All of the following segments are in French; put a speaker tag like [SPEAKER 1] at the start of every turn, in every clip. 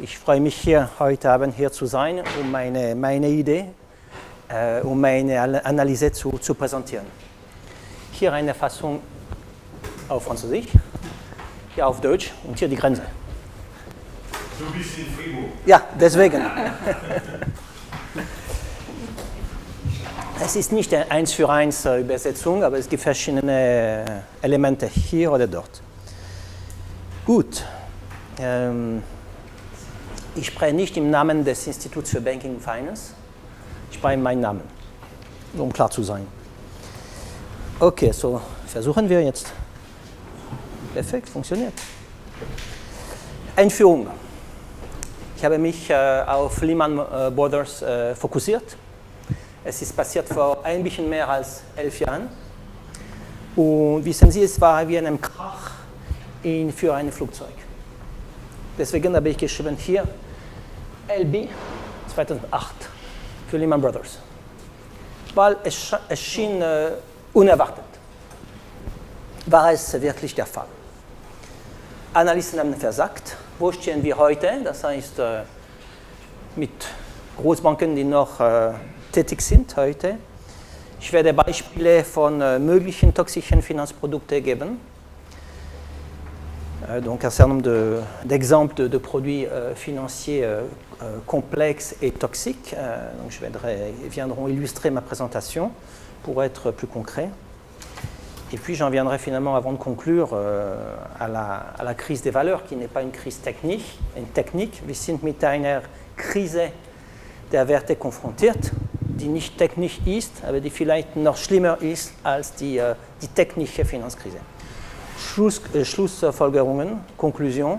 [SPEAKER 1] Ich freue mich hier heute Abend hier zu sein, um meine Idee, um meine Analyse zu präsentieren. Hier eine Fassung auf Französisch, hier auf Deutsch und hier die Grenze.
[SPEAKER 2] Du bist in Fribourg.
[SPEAKER 1] Ja, deswegen. Es ist nicht eine 1:1 Übersetzung, aber es gibt verschiedene Elemente hier oder dort. Gut. Ich spreche nicht im Namen des Instituts für Banking und Finance, ich spreche in meinem Namen, um klar zu sein. Okay, so versuchen wir jetzt. Perfekt, funktioniert. Einführung. Ich habe mich auf Lehman Brothers fokussiert. Es ist passiert vor ein bisschen mehr als 11 Jahren. Und wissen Sie, es war wie ein Krach für ein Flugzeug. Deswegen habe ich geschrieben hier LB 2008 für Lehman Brothers. Weil es schien unerwartet. War es wirklich der Fall? Analysten haben versagt. Wo stehen wir heute? Das heißt, mit Großbanken, die noch tätig sind heute. Ich werde Beispiele von möglichen toxischen Finanzprodukten geben. Donc un certain nombre d'exemples de produits financiers complexes et toxiques. Donc viendront illustrer ma présentation pour être plus concret. Et puis j'en viendrai finalement, avant de conclure, à la crise des valeurs, qui n'est pas une crise technique. Wir sind mit einer Krise der Werte konfrontiert, die nicht technisch ist, aber die vielleicht noch schlimmer ist als die technische Finanzkrise. Schlussfolgerungen, Konklusion,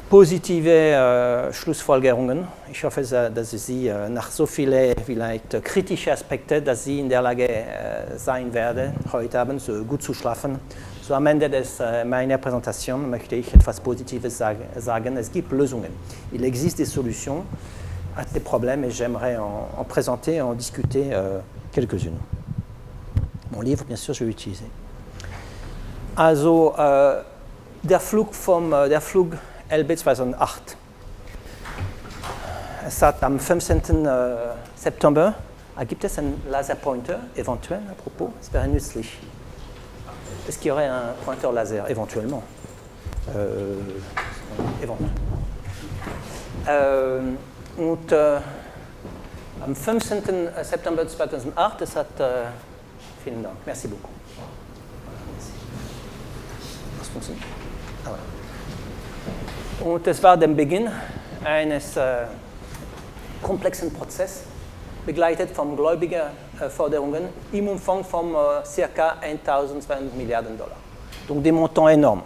[SPEAKER 1] positive Schlussfolgerungen. Ich hoffe, dass Sie nach so vielen vielleicht kritischen Aspekten, dass Sie in der Lage sein werden, heute Abend so gut zu schlafen. So am Ende meiner Präsentation möchte ich etwas Positives sagen. Es gibt Lösungen. Il existe des solutions à ces problèmes et j'aimerais en présenter, en discuter quelques-unes. Mon livre, bien sûr, je vais l'utiliser. Also der Flug LB 2008. Es hat am 15. September, gibt es einen Laserpointer, eventuell, à propos, es wäre nützlich. Est-ce qu'il y aurait un pointeur laser, éventuellement? Éventuellement. Und am 15. September 2008, es hat, vielen Dank, merci beaucoup. Und es war der Beginn eines komplexen Prozesses, begleitet von Gläubigerforderungen im Umfang von ca. 1.200 Milliarden Dollar. Donc des montants énormes.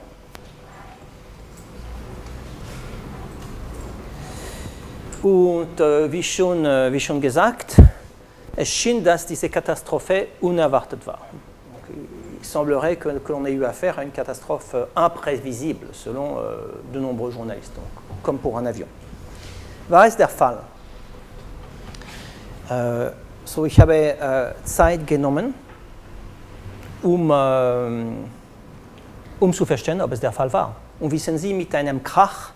[SPEAKER 1] Und wie schon gesagt, es schien, dass diese Katastrophe unerwartet war. Il semblerait que l'on ait eu affaire à une catastrophe imprévisible, selon de nombreux journalistes, donc, comme pour un avion. War es der Fall? Ich habe Zeit genommen, um zu verstehen, ob es der Fall war. Und wissen Sie, mit einem Krach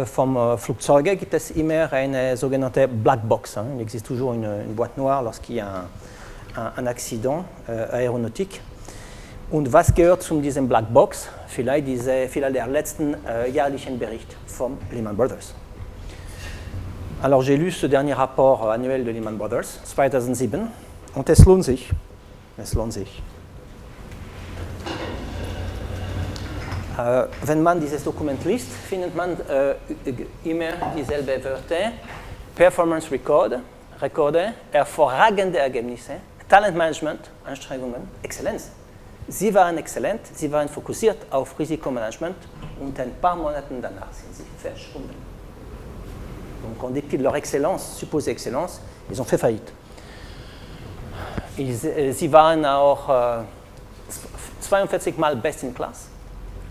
[SPEAKER 1] vom Flugzeug gibt es immer eine sogenannte Black Box. Il existe toujours une boîte noire lorsqu'il y a un accident aéronautique. Und was gehört zu diesem Black Box? Vielleicht der letzten jährlichen Bericht von Lehman Brothers. Alors j'ai lu ce dernier rapport annuel de Lehman Brothers, 2007, und es lohnt sich. Wenn man dieses Dokument liest, findet man immer dieselben Wörter: Performance Rekorde, hervorragende Ergebnisse, Talentmanagement, Anstrengungen, Exzellenz. Sie waren exzellent, sie waren fokussiert auf Risikomanagement und ein paar Monate danach sind sie verschwunden. Donc en dépit de leur excellence, supposée excellence, ils ont fait faillite. Sie waren auch 42 Mal Best in Class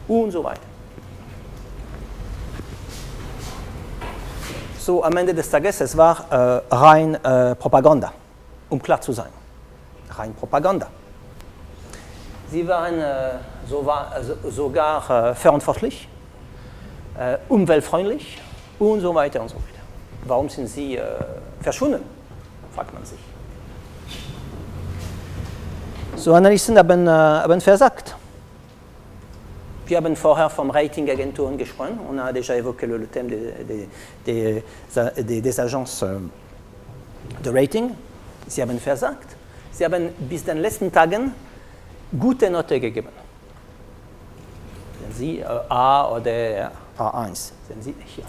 [SPEAKER 1] und so weiter. So am Ende des Tages, es war rein Propaganda, um klar zu sein. Rein Propaganda. Sie waren sogar verantwortlich umweltfreundlich und so weiter und so weiter. Warum sind sie verschwunden, fragt man sich. So, Analysten haben versagt. Wir haben vorher von Ratingagenturen gesprochen. On a déjà évoqué le thème des agences de Rating. Sie haben versagt. Sie haben bis den letzten Tagen gute Note gegeben. Sehen Sie A oder A1. Sehen Sie hier.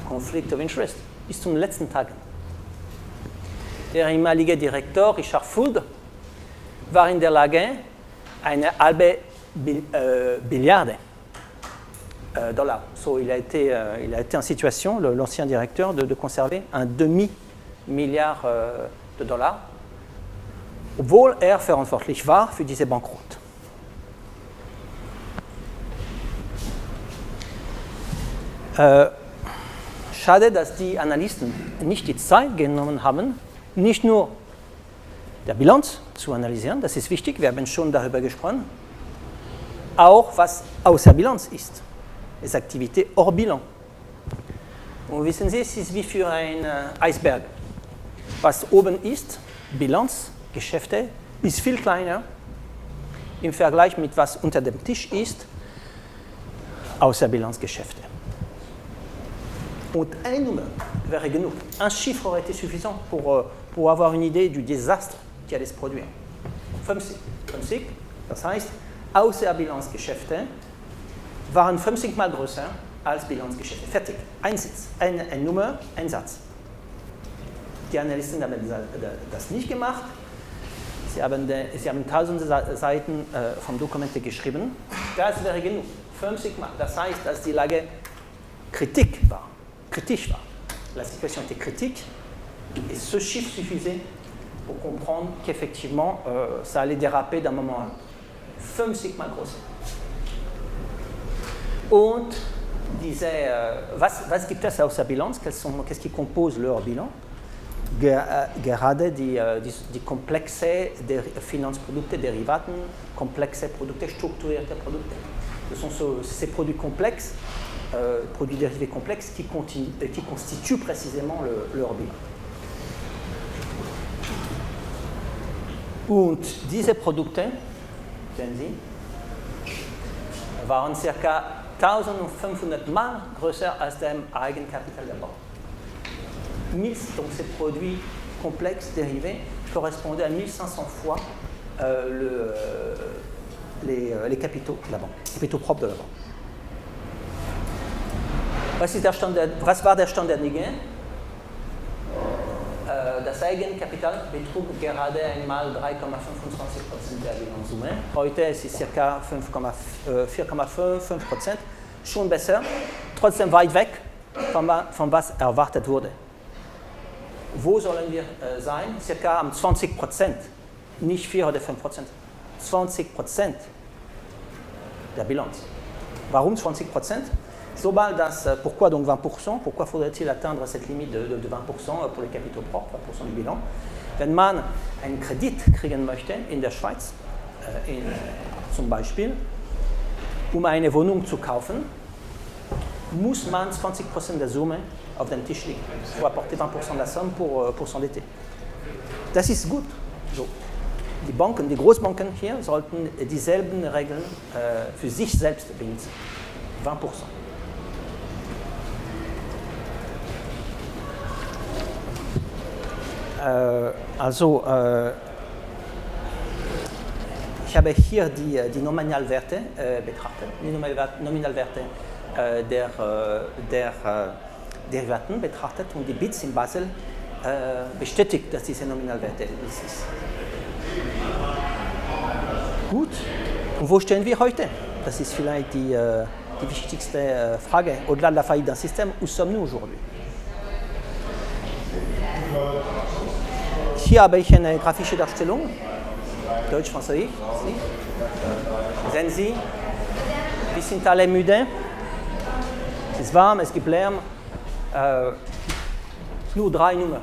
[SPEAKER 1] Conflict of Interest bis zum letzten Tagen. Der ehemalige Direktor Richard Fuld war in der Lage, eine halbe Milliarde dollars. So, il a été en situation, l'ancien directeur, de conserver un demi-milliard de Dollars, obwohl verantwortlich war für diese Bankrott. Schade, dass die Analysten nicht die Zeit genommen haben, nicht nur der Bilanz zu analysieren, das ist wichtig, wir haben schon darüber gesprochen, auch was außer Bilanz ist, les Aktivités hors Bilan. Und wissen Sie, es ist wie für einen Eisberg. Was oben ist, Bilanz, Geschäfte, ist viel kleiner im Vergleich mit was unter dem Tisch ist, außer Bilanzgeschäfte. Und eine Nummer wäre genug. Un chiffre aurait été suffisant pour avoir une idée du désastre qui allait se produire. 50. Das heißt, Außerbilanzgeschäfte waren 50-mal größer als Bilanzgeschäfte. Fertig. Ein Sitz, eine Nummer, ein Satz. Die Analysten haben das nicht gemacht. Sie haben tausende Seiten von Dokumenten geschrieben. Das wäre genug. 50-mal. Das heißt, dass die Lage kritisch war. La situation était critique et ce chiffre suffisait pour comprendre qu'effectivement, ça allait déraper d'un moment à l'autre. 50-mal größer. Und was gibt es außer Bilanz? Qu'est-ce qui compose leur bilan? Gerade die Komplexe der Finanzprodukte, Derivaten, komplexe Produkte, strukturierte Produkte. Ce sont ces produits complexes, produits dérivés complexes, qui constituent précisément leur bilan. Und diese Produkte, sehen Sie, waren ca. 1500 Mal größer als dem Eigenkapital der Bank. Donc ces produits complexes dérivés correspondaient à 1500 fois les capitaux de la banque, les capitaux propres de la banque. Was war der Stand der Dinge? Das Eigenkapital betrug gerade einmal 3,25% der Bilanzsumme. Heute ist es ca. 4,5%, schon besser, trotzdem weit weg von was erwartet wurde. Wo sollen wir sein? Circa am 20%, nicht 4 oder 5%. 20% der Bilanz. Warum 20%? Pourquoi donc 20%? Pourquoi faudrait-il atteindre cette limite de 20% pour les capitaux propres, 20% du Bilan? Wenn man einen Kredit kriegen möchte in der Schweiz, zum Beispiel, um eine Wohnung zu kaufen, muss man 20% der Summe auf den Tisch legen. Il faut apporter 20% de la somme pour s'endetter. Das ist gut. So. Die Banken, die Großbanken hier, sollten dieselben Regeln für sich selbst benutzen. 20%. Ich habe hier die Nominalwerte betrachtet, die Nominalwerte der Derivaten betrachtet und die BITS in Basel bestätigt, dass diese Nominalwerte ist. Gut, und wo stehen wir heute? Das ist vielleicht die wichtigste Frage. Au-delà de la faillite d'un système, où sommes-nous aujourd'hui? Hier habe ich eine grafische Darstellung, Deutsch, Französisch. Sehen Sie, wir sind alle müde, es ist warm, es gibt Lärm, nur 3 Nummern.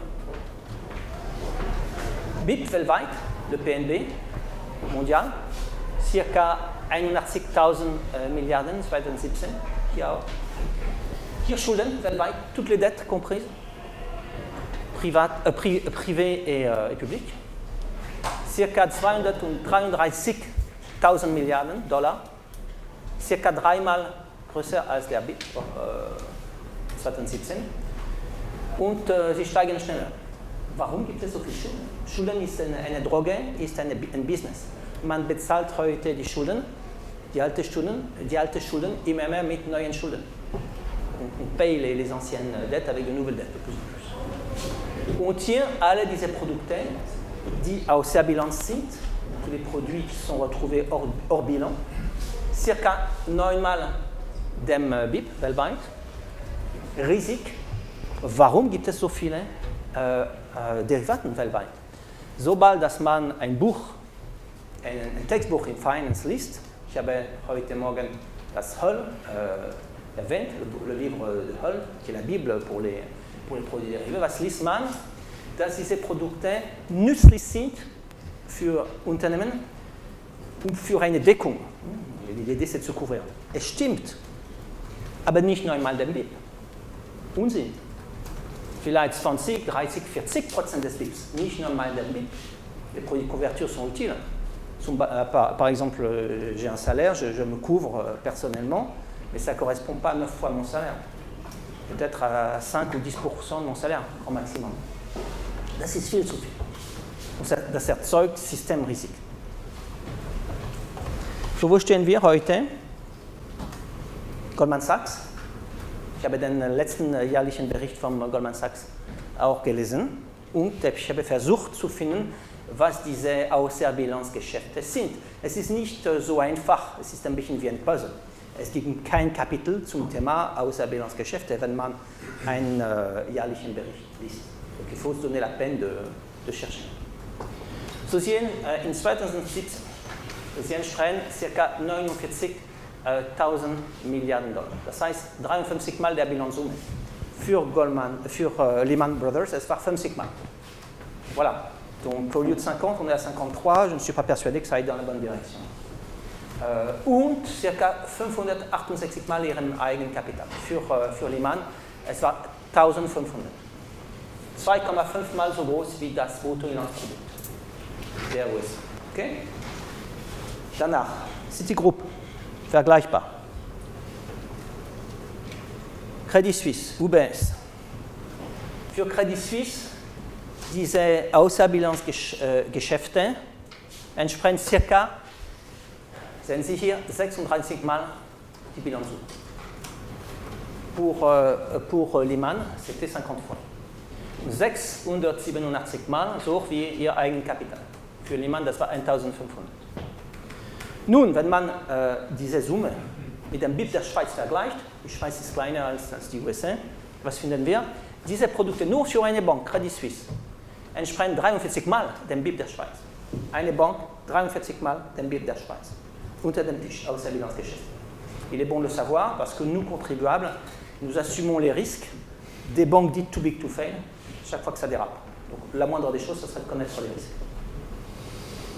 [SPEAKER 1] BIP weltweit, le PNB mondial, ca. 81.000 Milliarden 2017, hier auch Hier Schulden weltweit, toutes les dettes comprises, privées et publiques. Circa 233.000 Milliarden $, circa dreimal größer als der BIP 2017. Und sie steigen schneller. Warum gibt es so viele Schulden? Schulden ist eine Droge, ist ein Business. Man bezahlt heute die Schulden, die alten Schulden, immer mehr mit neuen Schulden. On paye les anciennes dettes avec de nouvelles dettes, de plus en plus. On tient alle diese Produkte, die aus der Bilanz sind, tous les produits qui sont retrouvés hors bilan, circa 9-mal dem BIP weltweit. Riesig. Warum gibt es so viele Derivaten weltweit? Sobald dass man ein Textbuch in Finance liest, ich habe heute Morgen das Hull erwähnt, le livre de Hull, qui est la Bible pour les produits dérivés, was liest man? Dass diese Produkte nützlich sind für Unternehmen und für eine Deckung. L'idée c'est de se couvrir. Es stimmt, aber nicht einmal dem BIP. Unsinn. Vielleicht 20, 30, 40% des BIPs, nicht einmal dem BIP. Les produits de couverture sont utiles. Par exemple, j'ai un salaire, je me couvre personnellement, mais ça ne correspond pas à 9 fois mon salaire. Peut-être à 5 ou 10% de mon salaire, au maximum. Das ist viel zu viel. Das erzeugt Systemrisik. So, wo stehen wir heute? Goldman Sachs. Ich habe den letzten jährlichen Bericht von Goldman Sachs auch gelesen und ich habe versucht zu finden, was diese Außerbilanzgeschäfte sind. Es ist nicht so einfach, es ist ein bisschen wie ein Puzzle. Es gibt kein Kapitel zum Thema Außerbilanzgeschäfte, wenn man einen jährlichen Bericht liest. Donc il faut se donner la peine de chercher. So sehen in 2017 sie entsprechen ca. 49.000 Milliarden $. Das heißt 53 Mal der Bilanzsumme. Für Lehman Brothers, es war 50 Mal. Voilà. Donc au lieu de 50, on est à 53. Je ne suis pas persuadé que ça aille dans la bonne direction. Und ca. 568 Mal ihren Eigenkapital. Für Lehman, es war 1500. 2,5 Mal so groß wie das Bruttoinlandsprodukt der USA. Okay? Danach, Citigroup, vergleichbar. Credit Suisse, UBS. Für Credit Suisse, diese Außerbilanzgeschäfte entsprechen circa, sehen Sie hier, 36 Mal die Bilanzsumme. Pour Lehman, c'était 50 fois. 687 Mal so hoch wie ihr Eigenkapital. Für Lehman, das war 1500. Nun, wenn man diese Summe mit dem BIP der Schweiz vergleicht, die Schweiz ist kleiner als die USA, was finden wir? Diese Produkte nur für eine Bank, Credit Suisse, entsprechen 43 Mal dem BIP der Schweiz. Eine Bank, 43 Mal dem BIP der Schweiz. Unter dem Tisch, aus der Bilanzgeschäft. Il est bon de le savoir parce que nous, contribuables, nous assumons les risques des banques dites too big to fail chaque fois que ça dérape. Donc la moindre des choses, ce serait de connaître les risques.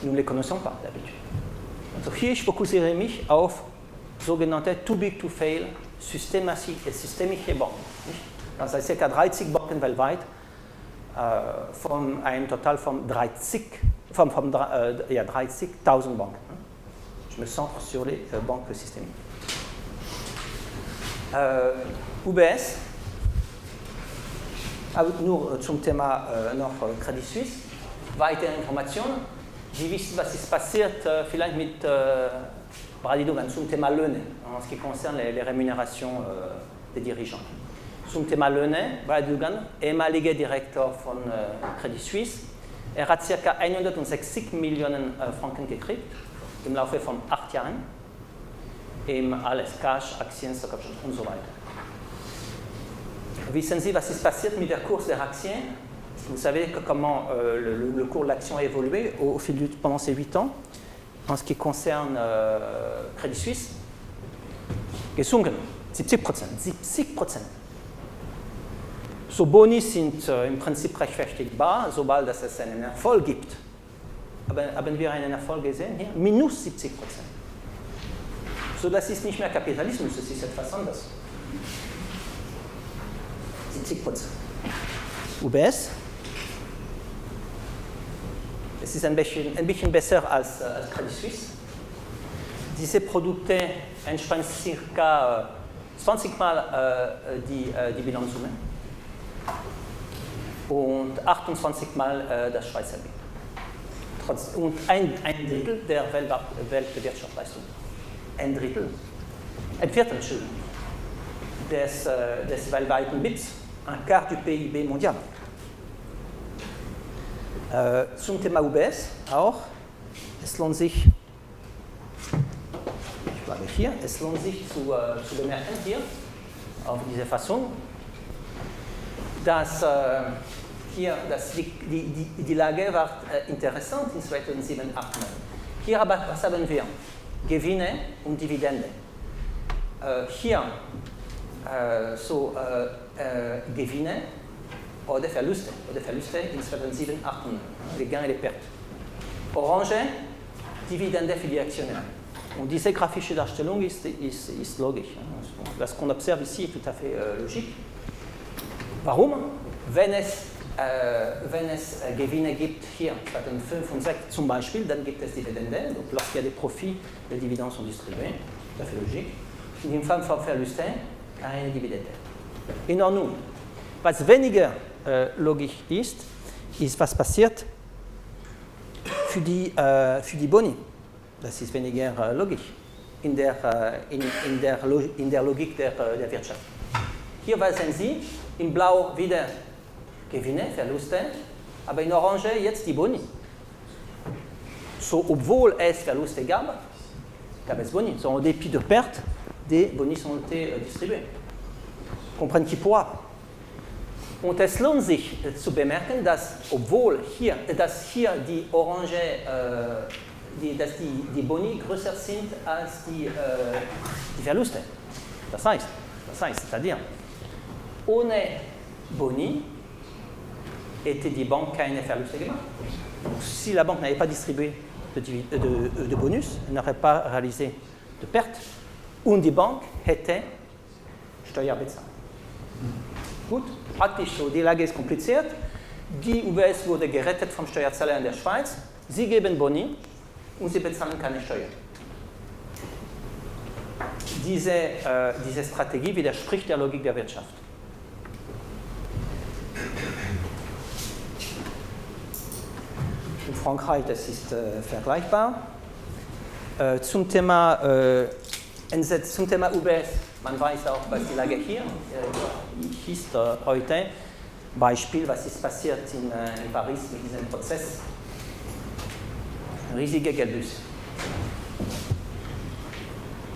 [SPEAKER 1] Nous ne les connaissons pas d'habitude. Also hier, ich fokussiere mich auf sogenannte too big to fail systemische Banken. Das heißt ca. 30 Banken weltweit von einem Total von 30.000 Banken. Je me centre sur les banques systémiques. UBS, nur zum Thema noch Credit Suisse. Weitere Informationen. Sie wissen, was ist passiert vielleicht mit Brady Dugan zum Thema Löhne, en ce qui concerne les rémunérations des dirigeants. Zum Thema Löhne, Brady Dugan, ehemaliger Direktor von Credit Suisse, hat ca. 160 Millionen Franken gekriegt im Laufe von 8 Jahren, alles Cash, Aktien, Stockoptions und so weiter. Wissen Sie, was ist passiert mit der Kurs der Aktien? Vous savez comment le cours de l'action a évolué pendant ces 8 ans en ce qui concerne Credit Suisse? Gesunken, 70%. So Boni sind im Prinzip rechtfertigbar, sobald es einen Erfolg gibt. Aber haben wir einen Erfolg gesehen hier? Minus 70%. So, das ist nicht mehr Kapitalismus, das ist etwas anderes. 70%. UBS. Es ist ein bisschen besser als Credit Suisse. Diese Produkte entsprechen ca. 20 Mal die Bilanzsumme und 28 Mal das Schweizer BIP. Und ein Drittel der Weltwirtschaftsleistung. Ein Drittel. Ein Viertel, Entschuldigung, des weltweiten BIPs. Un quart du PIB mondial. Zum Thema UBS auch. Es lohnt sich, ich bleibe hier, es lohnt sich zu bemerken hier, auf diese Fassung, dass die Lage war interessant in 2007, 2008. Hier aber, was haben wir? Gewinne und Dividende. Hier Gewinne oder Verluste in 2007, 2008, les gains et les pertes. Orange, Dividende für die Aktionäre. Und diese grafische Darstellung ist logisch. Was qu'on observe ici est tout à fait logique. Warum? Wenn es Gewinne gibt, hier 2005 und 2006 zum Beispiel, dann gibt es Dividende. Donc lorsqu'il y a des profits, les dividendes sont distribués. Tout à fait logique. Und im Fall von Verluste, keine Dividende. In Ordnung. Was weniger logisch ist, was passiert für die Boni. Das ist weniger logisch in der Logik der Wirtschaft. Hier sehen Sie in Blau wieder Gewinne, Verluste, aber in Orange jetzt die Boni. So, obwohl es Verluste gab es Boni. So, en dépit de pertes, des Boni ont été distribués. Comprennent qui pourra. Und es lohnt sich zu bemerken, dass obwohl hier die Orange, dass die Boni größer sind als die Verluste. Das heißt, c'est-à-dire, ohne Boni hätte die Bank keine Verluste gemacht. Si la banque n'avait pas distribué de bonus, elle n'aurait pas réalisé de pertes, und die Bank hätte Steuer bezahlt. Gut, praktisch so, die Lage ist kompliziert. Die UBS wurde gerettet vom Steuerzahler in der Schweiz. Sie geben Boni und sie bezahlen keine Steuer. Diese Strategie widerspricht der Logik der Wirtschaft. In Frankreich, das ist vergleichbar. Zum Thema UBS, man weiß auch, was die Lage hier ist heute. Beispiel, was ist passiert in Paris mit diesem Prozess. Riesige Geldbüße.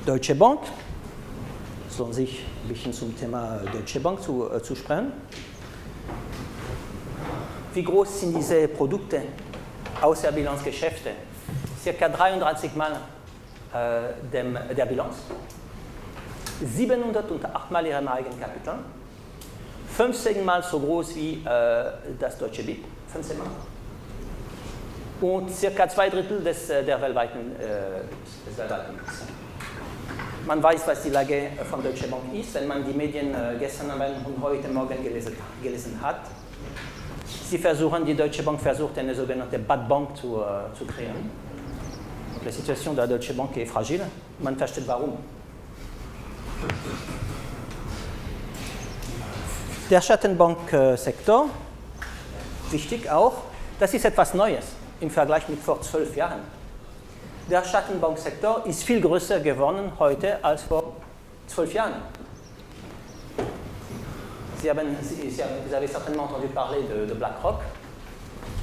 [SPEAKER 1] Deutsche Bank, es lohnt sich ein bisschen zum Thema Deutsche Bank zu sprechen. Wie groß sind diese Produkte außer Bilanzgeschäfte? Circa 33 Mal der Bilanz, 708 Mal ihrem Eigenkapital, 15 Mal so groß wie das deutsche BIP, 15 Mal. Und circa 2/3 der weltweiten BIPs. Man weiß, was die Lage von Deutsche Bank ist, wenn man die Medien gestern Abend und heute Morgen gelesen hat. Die Deutsche Bank versucht, eine sogenannte Bad Bank zu kreieren. La situation de la Deutsche Bank est fragile. Man versteht warum. Der Schattenbanksektor, wichtig auch, das ist etwas Neues im Vergleich mit vor 12 Jahren. Der Schattenbanksektor ist viel größer geworden heute als vor 12 Jahren. Vous avez certainement entendu parler de BlackRock.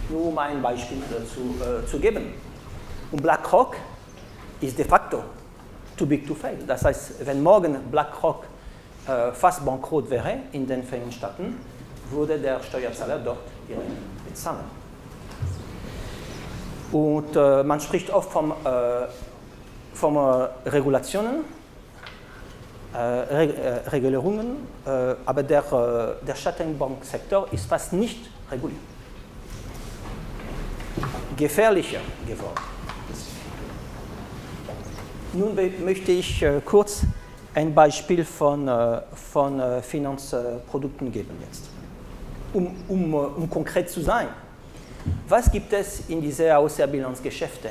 [SPEAKER 1] Nur um ein Beispiel zu geben. Und BlackRock ist de facto too big to fail. Das heißt, wenn morgen BlackRock fast bankrott wäre in den Vereinigten Staaten, würde der Steuerzahler dort bezahlen. Und man spricht oft von Regulierungen, aber der Schattenbanksektor ist fast nicht reguliert. Gefährlicher geworden. Nun möchte ich kurz ein Beispiel von Finanzprodukten geben jetzt. Um konkret zu sein, was gibt es in diese Außerbilanzgeschäfte?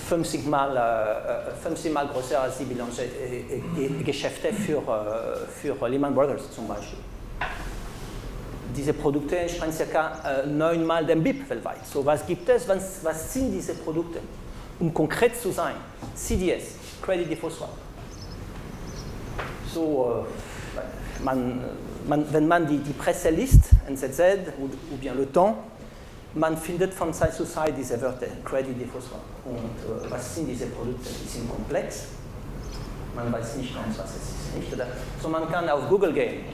[SPEAKER 1] 50 Mal größer als die Bilanzgeschäfte für Lehman Brothers zum Beispiel. Diese Produkte entsprechen ca. 9 Mal dem BIP weltweit. So, was gibt es? Was sind diese Produkte? Um konkret zu sein, CDS, Credit Default Swap. So, wenn man die Presse liest, NZZ ou bien Le Temps, man findet von Zeit zu Zeit diese Wörter, Credit Default Swap. Und was sind diese Produkte? Die sind komplex. Man weiß nicht ganz, was es ist. Nicht, oder? So, man kann auf Google gehen.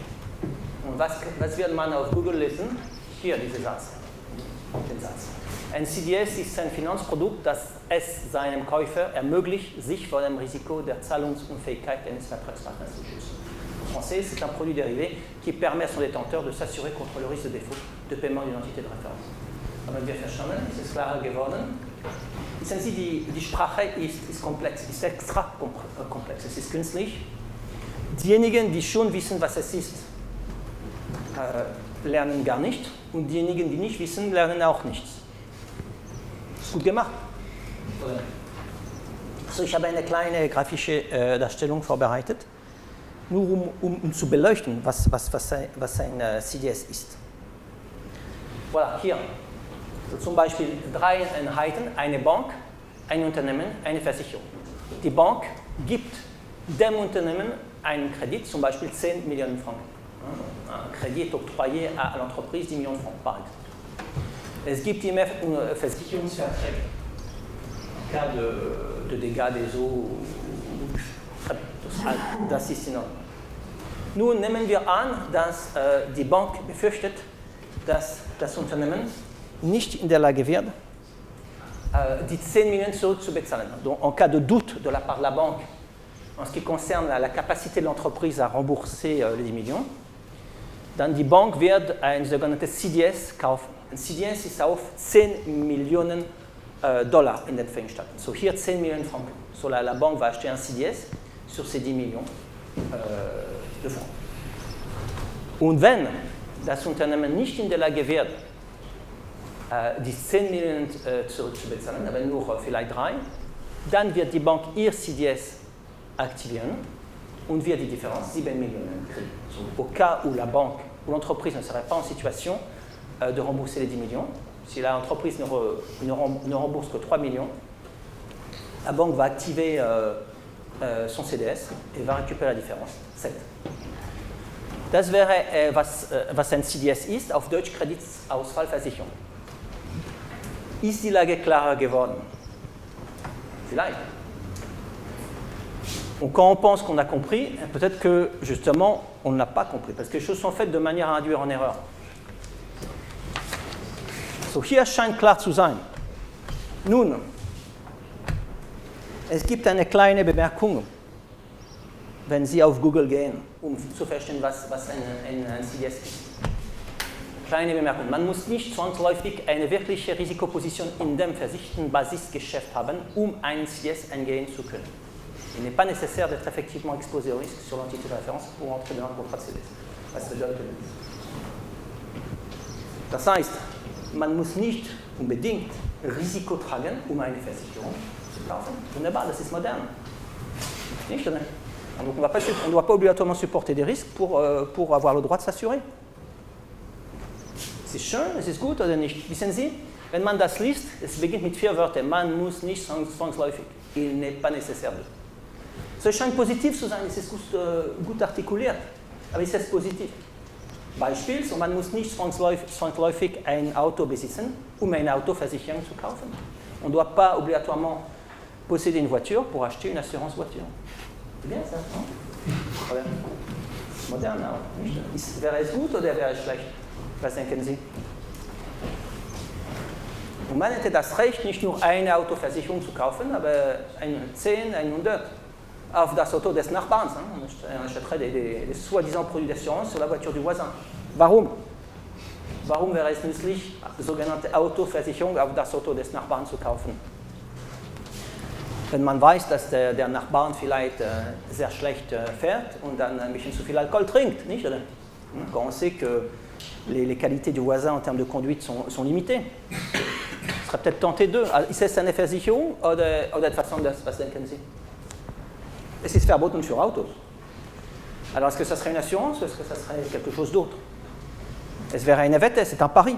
[SPEAKER 1] Und was wird man auf Google lesen? Hier, dieser Satz. Den Satz. Ein CDS ist ein Finanzprodukt, das es seinem Käufer ermöglicht, sich vor dem Risiko der Zahlungsunfähigkeit eines Vertragspartners zu schützen. En français, c'est un produit dérivé qui permet à son détenteur de s'assurer contre le risque de défaut de paiement d'une entité de référence. Haben wir verstanden? Ist es klarer geworden? Wissen Sie, die Sprache ist komplex, ist extra komplex, es ist künstlich. Diejenigen, die schon wissen, was es ist, lernen gar nicht und diejenigen, die nicht wissen, lernen auch nichts. Ist gut gemacht. So, ich habe eine kleine grafische Darstellung vorbereitet, nur um zu beleuchten, was ein CDS ist. Voilà, hier. So, zum Beispiel 3 Einheiten, eine Bank, ein Unternehmen, eine Versicherung. Die Bank gibt dem Unternehmen einen Kredit, zum Beispiel 10 Millionen Franken. Un crédit est octroyé à l'entreprise 10 millions de francs, par exemple. Es gibt immer Versicherungsverträge. En cas de dégâts des eaux, das ist in Ordnung. Nun nehmen wir an, dass die Bank befürchtet, dass das Unternehmen nicht in der Lage wird, die 10 Millionen zurückzubezahlen. Donc, en cas de doute de la part de la banque en ce qui concerne la capacité de l'entreprise à rembourser les 10 millions, dann die Bank wird ein sogenanntes CDS kaufen. Ein CDS ist auf 10 Millionen Dollar in den Vereinigten Staaten. So hier 10 Millionen Franken. So la banque va acheter un CDS sur ces 10 millions de Francs. Und wenn das Unternehmen nicht in der Lage wird, die 10 Millionen zurückzubezahlen, aber nur vielleicht 3, dann wird die Bank ihr CDS aktivieren und wird die Differenz 7 Millionen kriegen. So, au cas où la banque ou l'entreprise ne serait pas en situation de rembourser les 10 millions, si l'entreprise ne rembourse que 3 millions, la banque va activer son CDS et va récupérer la Differenz, 7. Das wäre, was ein CDS ist, auf Deutsch Kreditausfallversicherung. Ist die Lage klarer geworden? Vielleicht. Donc quand on pense qu'on a compris, peut-être que justement on n'a pas compris, parce que les choses sont faites de manière à induire en erreur. So, hier scheint klar zu sein. Nun, es gibt eine kleine Bemerkung, wenn Sie auf Google gehen, um zu verstehen, was ein CDS ist. Kleine Bemerkung, man muss nicht zwangsläufig eine wirkliche Risikoposition in dem versicherten Basisgeschäft haben, um einen CDS eingehen zu können. Il n'est pas nécessaire d'être effectivement exposé au risque sur l'entité de référence pour entrer dans un contrat de CDS. Was bedeutet das? Das heißt, man muss nicht unbedingt Risiko tragen, um eine Versicherung zu kaufen. Wunderbar, das ist modern. Nicht, oder? Donc on ne doit pas obligatoirement supporter des risques pour avoir le droit de s'assurer. Es ist schön, es ist gut oder nicht? Wissen Sie, wenn man das liest, es beginnt mit 4 Wörtern. Man muss nicht zwangsläufig. Il n'est pas nécessaire de. So, es scheint positiv zu sein, es ist gut artikuliert, aber es ist positiv. Beispiel, so man muss nicht zwangsläufig ein Auto besitzen, um eine Autoversicherung zu kaufen. On ne doit pas obligatoirement posséder une voiture pour acheter une assurance voiture. C'est bien ça, non? Modern auch, nicht? Wäre es gut oder wäre es schlecht? Was denken Sie? Und man hätte das Recht, nicht nur eine Autoversicherung zu kaufen, aber 10, 100 auf das Auto des Nachbarn. On achèterait des soi-disant produits d'assurance sur la voiture du voisin. Warum? Warum wäre es nützlich, sogenannte Autoversicherung auf das Auto des Nachbarn zu kaufen? wenn man weiß, dass der Nachbarn vielleicht sehr schlecht fährt und dann ein bisschen zu viel Alkohol trinkt, nicht? Quand on sait que les qualités du voisin en termes de conduite sont limitées. On serait peut-être tenté d'eux. Ist es eine Versicherung oder etwas anderes? Was denken Sie? Es ist verboten für Autos. Alors, est-ce que ça serait une assurance ou est-ce que ça serait quelque chose d'autre? Es wäre eine Wette, c'est un pari.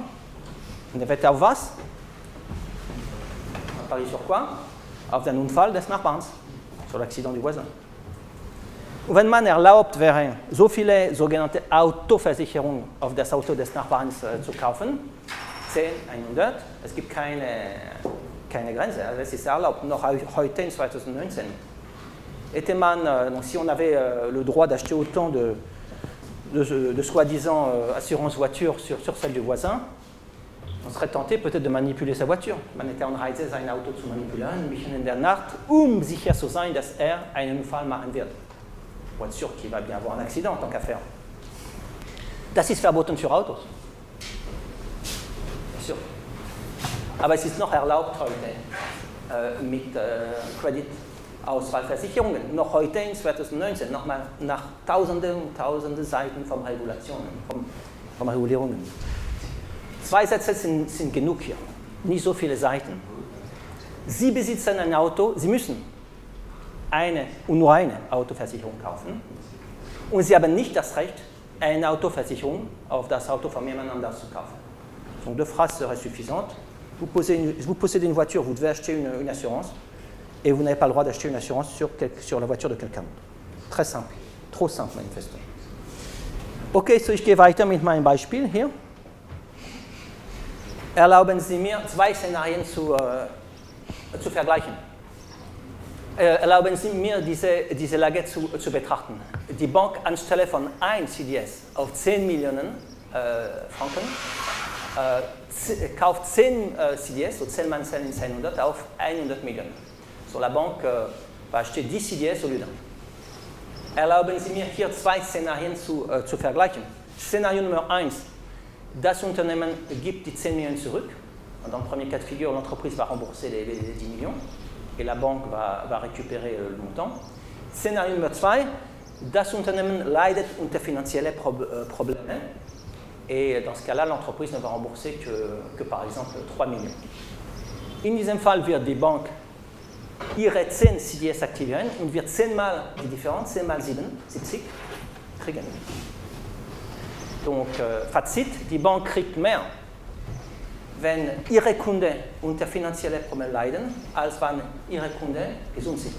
[SPEAKER 1] Eine Wette auf was? Un pari sur quoi? Auf den Unfall des Nachbarns, sur l'accident du voisin. Und wenn man erlaubt wäre, so viele sogenannte Autoversicherungen auf das Auto des Nachbarns zu kaufen, 10, 100, es gibt keine Grenze, also es ist erlaubt, noch heute in 2019. Donc si on avait le droit d'acheter autant de soi-disant assurance voiture sur celle du voisin, on serait tenté peut-être de manipuler sa voiture. Man hätte anreize, sein Auto zu manipulieren, ein bisschen in der Nacht, sicher zu sein, dass einen Unfall machen wird. Pour être sûr qu'il va bien avoir un accident en tant qu'affaire. Das ist verboten für Autos. Bien sûr. Aber es ist noch erlaubt heute mit Kreditausfallversicherungen. Noch heute in 2019, nochmal nach Tausende und Tausende Seiten von Regulierungen. 2 Sätze sind genug hier, nicht so viele Seiten. Sie besitzen ein Auto, Sie müssen nur eine Autoversicherung kaufen und Sie haben nicht das Recht, eine Autoversicherung auf das Auto von jemand anders zu kaufen. Donc 2 phrases seraient suffisantes. Vous possédez une voiture, vous devez acheter une assurance et vous n'avez pas le droit d'acheter une assurance sur la voiture de quelqu'un d'autre. Très simple, trop simple manifestement. Okay, so ich gehe weiter mit meinem Beispiel hier. Erlauben Sie mir, 2 Szenarien zu vergleichen. Erlauben Sie mir, diese Lage zu betrachten. Die Bank anstelle von 1 CDS auf 10 Millionen Franken kauft 10 CDS, so 10 mal 10 in 100, auf 100 Millionen. So la banque va acheter 10 CDS au lieu d'un. Erlauben Sie mir, hier 2 Szenarien zu vergleichen. Szenario Nummer 1. Das Unternehmen gibt die 10 Millionen zurück. Dans le premier cas de figure, l'entreprise va rembourser les 10 millions et la banque va récupérer le montant. Szenario Nummer 2, das Unternehmen leidet unter finanzielle Probleme et dans ce cas-là, l'entreprise ne va rembourser que par exemple 3 millions. In diesem Fall wird die Bank ihre 10 CDS aktivieren und wird 10 mal die Differenz, 10 mal 7, 70, kriegen. Donc, Fazit, die Bank kriegt mehr, wenn ihre Kunden unter finanziellen Problemen leiden, als wenn ihre Kunden gesund sind.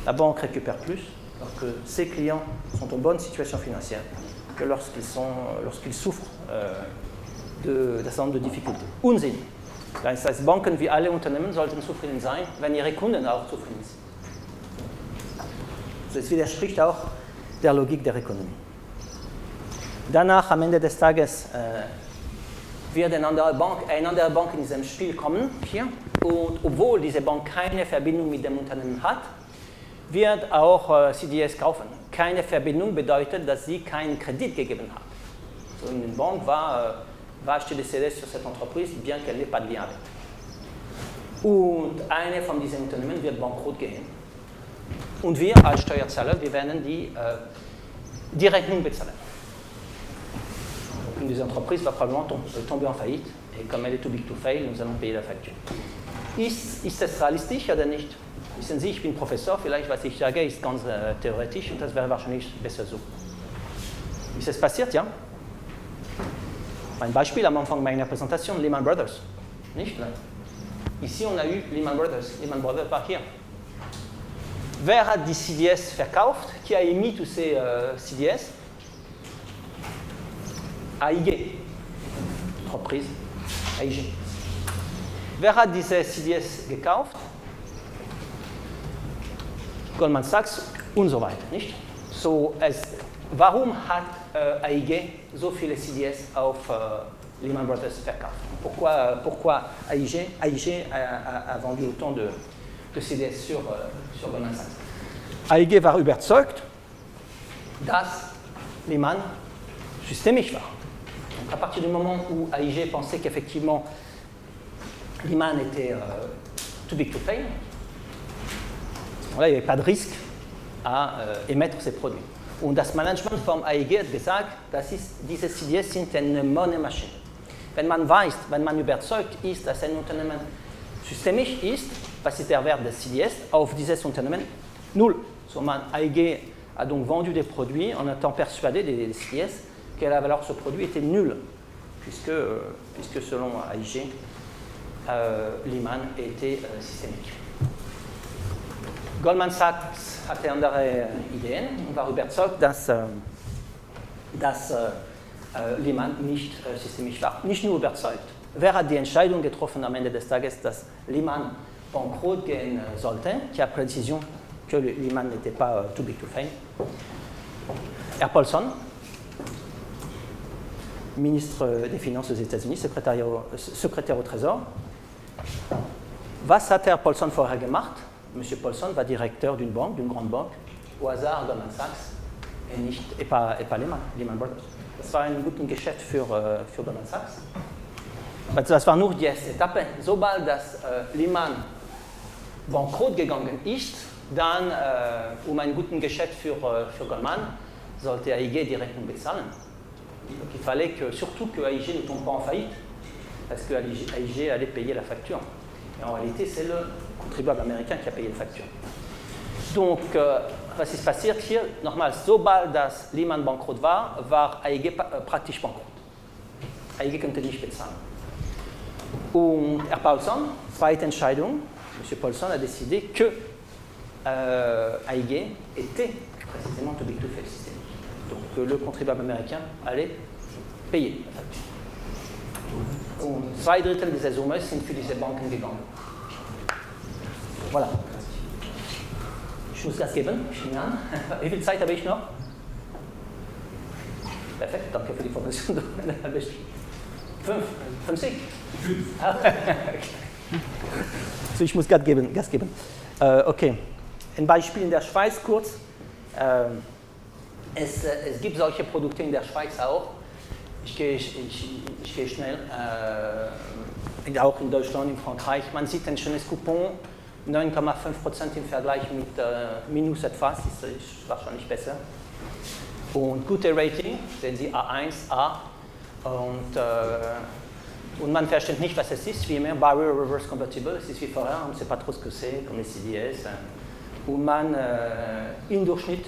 [SPEAKER 1] La banque récupère plus lorsque ses clients sont en bonne situation financière que lorsqu'ils souffrent d'un certain nombre de difficultés. Unsinn. Das heißt, Banken wie alle Unternehmen sollten zufrieden sein, wenn ihre Kunden auch zufrieden sind. Das widerspricht auch der Logik der Ökonomie. Danach, am Ende des Tages, wird eine andere Bank in diesem Spiel kommen, hier, und obwohl diese Bank keine Verbindung mit dem Unternehmen hat, wird auch CDS kaufen. Keine Verbindung bedeutet, dass sie keinen Kredit gegeben hat. So, une banque va acheter des CDS sur cette entreprise, bien qu'elle n'ait pas de lien avec. Und eine von diesen Unternehmen wird bankrott gehen. Und wir als Steuerzahler, wir werden die Rechnung bezahlen. Une des entreprises va probablement tomber en faillite et comme elle est too big to fail, nous allons payer la facture. Ist das realistisch oder nicht? Wissen Sie, ich bin Professor, vielleicht was ich sage ist ganz theoretisch und das wäre wahrscheinlich besser so. Ist es passiert, ja? Ein Beispiel am Anfang meiner Präsentation, Lehman Brothers. Nicht? Ici, on a eu Lehman Brothers. Lehman Brothers war hier. Wer hat die CDS verkauft? Qui a émis tous ces CDS? AIG, Entreprise, AIG. Wer hat diese CDS gekauft? Goldman Sachs und so weiter, nicht? So, warum hat AIG so viele CDS auf Lehman Brothers verkauft? Pourquoi AIG a vendu autant de CDS sur Goldman Sachs? AIG war überzeugt, dass Lehman systémique war. Donc à partir du moment où AIG pensait qu'effectivement Lehman était too big to fail, Voilà, il n'y avait pas de risque à émettre ces produits. Und das Management vom AEG hat gesagt, diese CDS sind eine Moneymaschine. Wenn man weiß, wenn man überzeugt ist, dass ein Unternehmen systemisch ist, was ist der Wert des CDS auf dieses Unternehmen? Null. So, AEG a donc vendu des produits en étant persuadé des CDS que la valeur de ce produit était nulle, puisque selon AEG, Lehman était systémique. Goldman Sachs hatte andere Ideen und war überzeugt, dass Lehman nicht systemisch war. Nicht nur überzeugt. Wer hat die Entscheidung getroffen am Ende des Tages, dass Lehman bankrott gehen sollte, qui a pris la décision que Lehman n'était pas too big to fail? Herr Paulson, ministre des Finances aux États-Unis, secrétaire au Trésor. Was hat Herr Paulson vorher gemacht? Monsieur Paulson war Direktor d'une banque, d'une grande Banque, au hasard Goldman Sachs et pas Lehman Brothers. Das war ein gutes Geschäft für Goldman Sachs. Aber das war nur die erste Etappe. Sobald das Lehman bankrott gegangen ist, dann, ein gutes Geschäft für Goldman, sollte AIG die Rechnung bezahlen. Donc il fallait surtout que AIG ne tombe pas en faillite, parce que AIG allait payer la facture. Et en réalité, c'est le contribuable américain qui a payé la facture. Donc, was ist passiert hier? Nochmal, sobald das Lehman bankrott war AIG praktisch bankrott. AIG konnte nicht bezahlen. Und Herr Paulson, zweite Entscheidung, M. Paulson a décidé que AIG était précisément too big to fail system. Donc, le contribuable américain allait payer la facture. Und 2/3 dieser Summe sind für diese Banken gegangen. Voilà. Ich muss Gas geben. Wie viel Zeit habe ich noch? Perfekt, danke für die Information. 50? So, ich muss Gas geben. Okay. Ein Beispiel in der Schweiz kurz. Es gibt solche Produkte in der Schweiz auch. Ich gehe schnell. Auch in Deutschland, in Frankreich. Man sieht ein schönes Coupon, 9,5% im Vergleich mit minus etwas, ist wahrscheinlich besser. Und gute Rating, sehen Sie A1, A. Und man versteht nicht, was es ist, wie immer, Barrier Reverse Convertible, es ist wie vorher, on ne sait pas trop ce que c'est, comme les CDS. Und man im Durchschnitt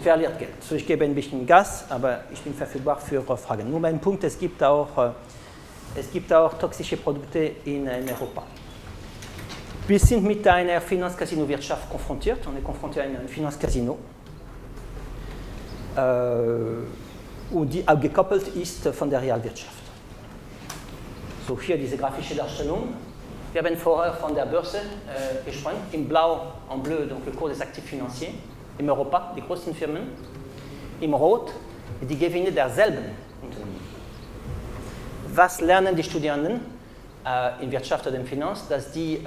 [SPEAKER 1] verliert Geld. So, ich gebe ein bisschen Gas, aber ich bin verfügbar für Fragen. Nur ein Punkt, es gibt auch toxische Produkte in Europa. Wir sind mit einer Finanzcasino-Wirtschaft konfrontiert. On est confronté à ein Finanzcasino, die abgekoppelt ist von der Realwirtschaft. So, hier diese grafische Darstellung. Wir haben vorher von der Börse gesprochen, in blau, en bleu, donc le cours des actifs financiers, in Europa, die großen Firmen, im Rot, die Gewinne derselben Unternehmen. Was lernen die Studierenden in Wirtschaft oder in Finanz? Dass die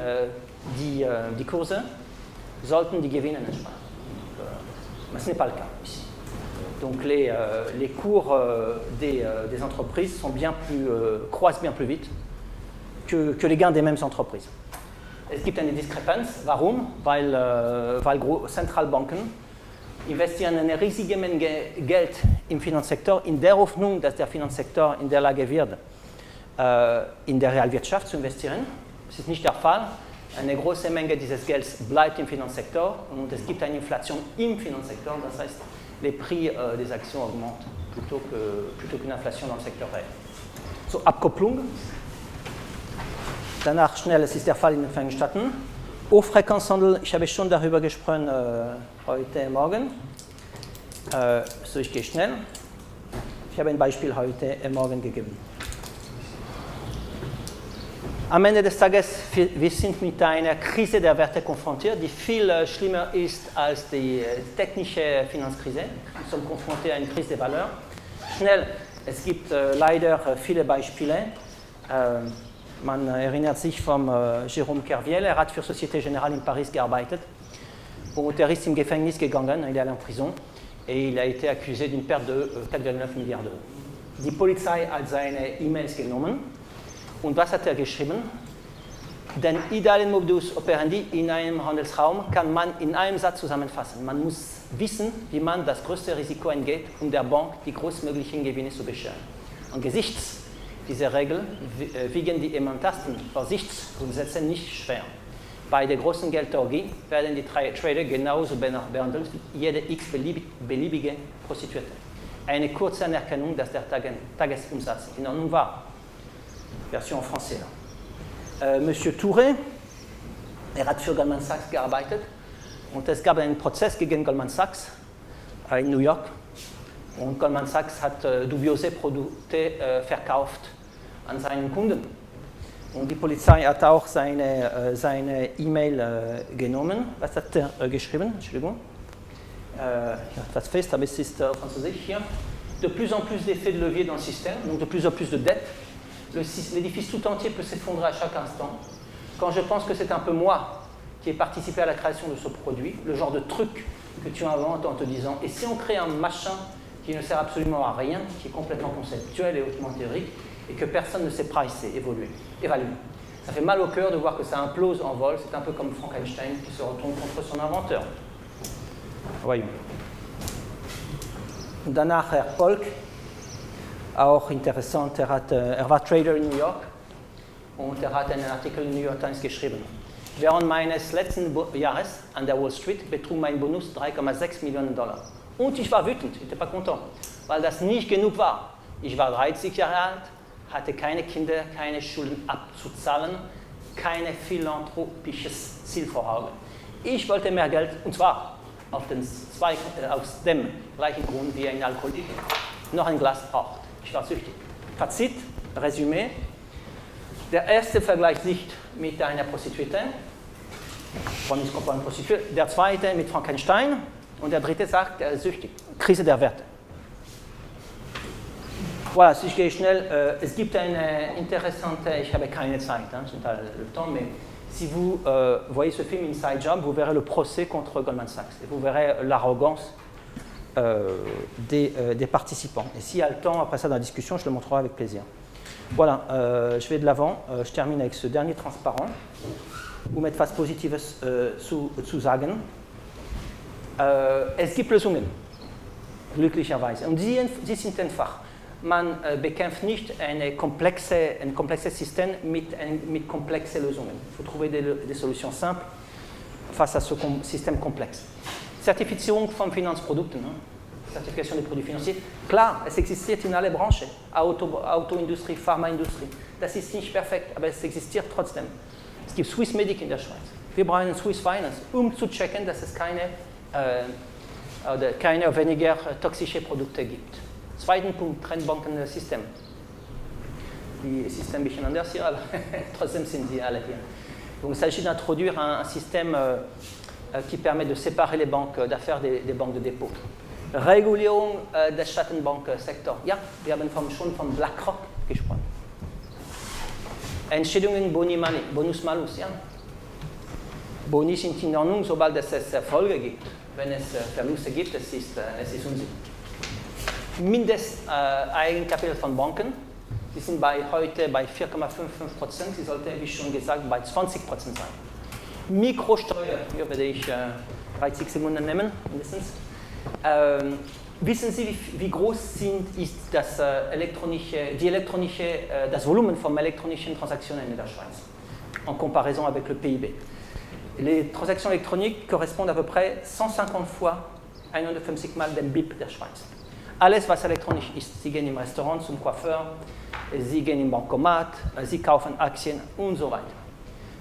[SPEAKER 1] Kurse sollten die Gewinne entsprechen. Mais ce n'est pas le cas ici. Donc les cours des entreprises croissent bien plus vite que les gains des mêmes entreprises. Es gibt eine Diskrepanz. Warum? Weil Zentralbanken investieren eine riesige Menge Geld im Finanzsektor in der Hoffnung, dass der Finanzsektor in der Lage wird, in der Realwirtschaft zu investieren. Das ist nicht der Fall. Eine große Menge dieses Gelds bleibt im Finanzsektor und es gibt eine Inflation im Finanzsektor. Das heißt, les prix des actions augmentent plutôt qu'une inflation dans le secteur réel. So, Abkopplung. Danach schnell, es ist der Fall in den Vereinigten Staaten. Hochfrequenzhandel, ich habe schon darüber gesprochen heute Morgen. So, ich gehe schnell. Ich habe ein Beispiel heute Morgen gegeben. Am Ende des Tages, wir sind mit einer Krise der Werte konfrontiert, die viel schlimmer ist als die technische Finanzkrise. Wir sind konfrontiert à eine Krise der Valeurs. Schnell, es gibt leider viele Beispiele. Man erinnert sich von Jérôme Kerviel, er hat für Société Générale in Paris gearbeitet und er ist im Gefängnis gegangen, il est allé en prison et il a été accusé d'une perte de 4,9 Milliarden d'euros. Die Polizei hat seine E-Mails genommen und was hat er geschrieben? Den idealen Modus operandi in einem Handelsraum kann man in einem Satz zusammenfassen. Man muss wissen, wie man das größte Risiko eingeht, um der Bank die größtmöglichen Gewinne zu bescheren. Angesichts dieser Regel wiegen die elementasten Vorsichtsgrundsätze nicht schwer. Bei der großen Geldorgie werden die Trader genauso behandelt wie jede x-beliebige Prostituierte. Eine kurze Anerkennung, dass der Tagesumsatz in Ordnung war. Version française. Monsieur Touré, hat für Goldman Sachs gearbeitet und es gab einen Prozess gegen Goldman Sachs in New York und Goldman Sachs hat dubiose Produkte verkauft an seinen Kunden. Und die Polizei hat auch seine E-Mail genommen. Was hat er geschrieben? Entschuldigung. Etwas fest, aber es ist französisch hier. De plus en plus d'effets de levier dans le système, donc de plus en plus de dettes. L'édifice tout entier peut s'effondrer à chaque instant. Quand je pense que c'est un peu moi qui ai participé à la création de ce produit, le genre de truc que tu inventes en te disant « et si on crée un machin qui ne sert absolument à rien, qui est complètement conceptuel et hautement théorique, et que personne ne sait pricer, évaluer ». Ça fait mal au cœur de voir que ça implose en vol. C'est un peu comme Frankenstein qui se retourne contre son inventeur. Voyons. Danach Herr Polk. Auch interessant, er war Trader in New York und er hat einen Artikel in New York Times geschrieben. Während meines letzten Jahres an der Wall Street betrug mein Bonus 3,6 Millionen $. Und ich war wütend, ich war content, weil das nicht genug war. Ich war 30 Jahre alt, hatte keine Kinder, keine Schulden abzuzahlen, kein philanthropisches Ziel vor Augen. Ich wollte mehr Geld, und zwar aus dem gleichen Grund wie ein Alkoholiker noch ein Glas braucht. Ich war süchtig. Fazit, Resümee. Der erste vergleicht nicht mit einer Prostituierte, der zweite mit Frankenstein und der dritte sagt, er ist süchtig. Krise der Werte. Voilà, si je gehe schnell, es gibt eine interessante, ich habe keine Zeit, je n'ai pas le temps, mais si vous voyez ce film Inside Job, vous verrez le procès contre Goldman Sachs et vous verrez l'arrogance des participants. Et s'il y a le temps, après ça, dans la discussion, je le montrerai avec plaisir. Voilà, je vais de l'avant. Je termine avec ce dernier transparent. Um etwas Positives zu sagen. Es gibt Lösungen, glücklicherweise. Und sie sind einfach. Man bekämpft nicht ein komplexes System mit komplexen Lösungen. Il faut trouver des solutions simples face à ce système complexe. Zertifizierung von Finanzprodukten, Zertification des produits financiers. Klar, es existiert in alle Branchen, Autoindustrie, Pharmaindustrie. Das ist nicht perfekt, aber es existiert trotzdem. Es gibt Swiss Medic in der Schweiz. Wir brauchen Swiss Finance, um zu checken, dass es keine oder weniger toxische Produkte gibt. Zweiten Punkt, Trennbankensystem. Die Système ein bisschen anders hier, aber trotzdem sind sie alle hier. Donc, il s'agit d'introduire un système qui permet de séparer les banques d'affaires des banques de dépôt. Regulierung des Schattenbanksektors. Ja, wir haben schon von BlackRock gesprochen. Entschädigungen Bonus-Malus. Ja. Boni sind in Ordnung, sobald es Erfolge gibt. Wenn es Verluste gibt, es ist Unsinn. Mindesteigenkapital von Banken, die sind heute bei 4,55%, sie sollte, wie schon gesagt, bei 20% sein. Mikrosteuer, hier werde ich 30 Sekunden nehmen, mindestens. Wissen Sie, wie groß ist das Volumen von elektronischen Transaktionen in der Schweiz en comparaison avec le PIB? Les transactions électroniques correspondent à peu près 150 fois 150 Mal dem BIP der Schweiz. Alles, was elektronisch ist. Sie gehen im Restaurant zum Coiffeur, Sie gehen im Bankomat, Sie kaufen Aktien und so weiter.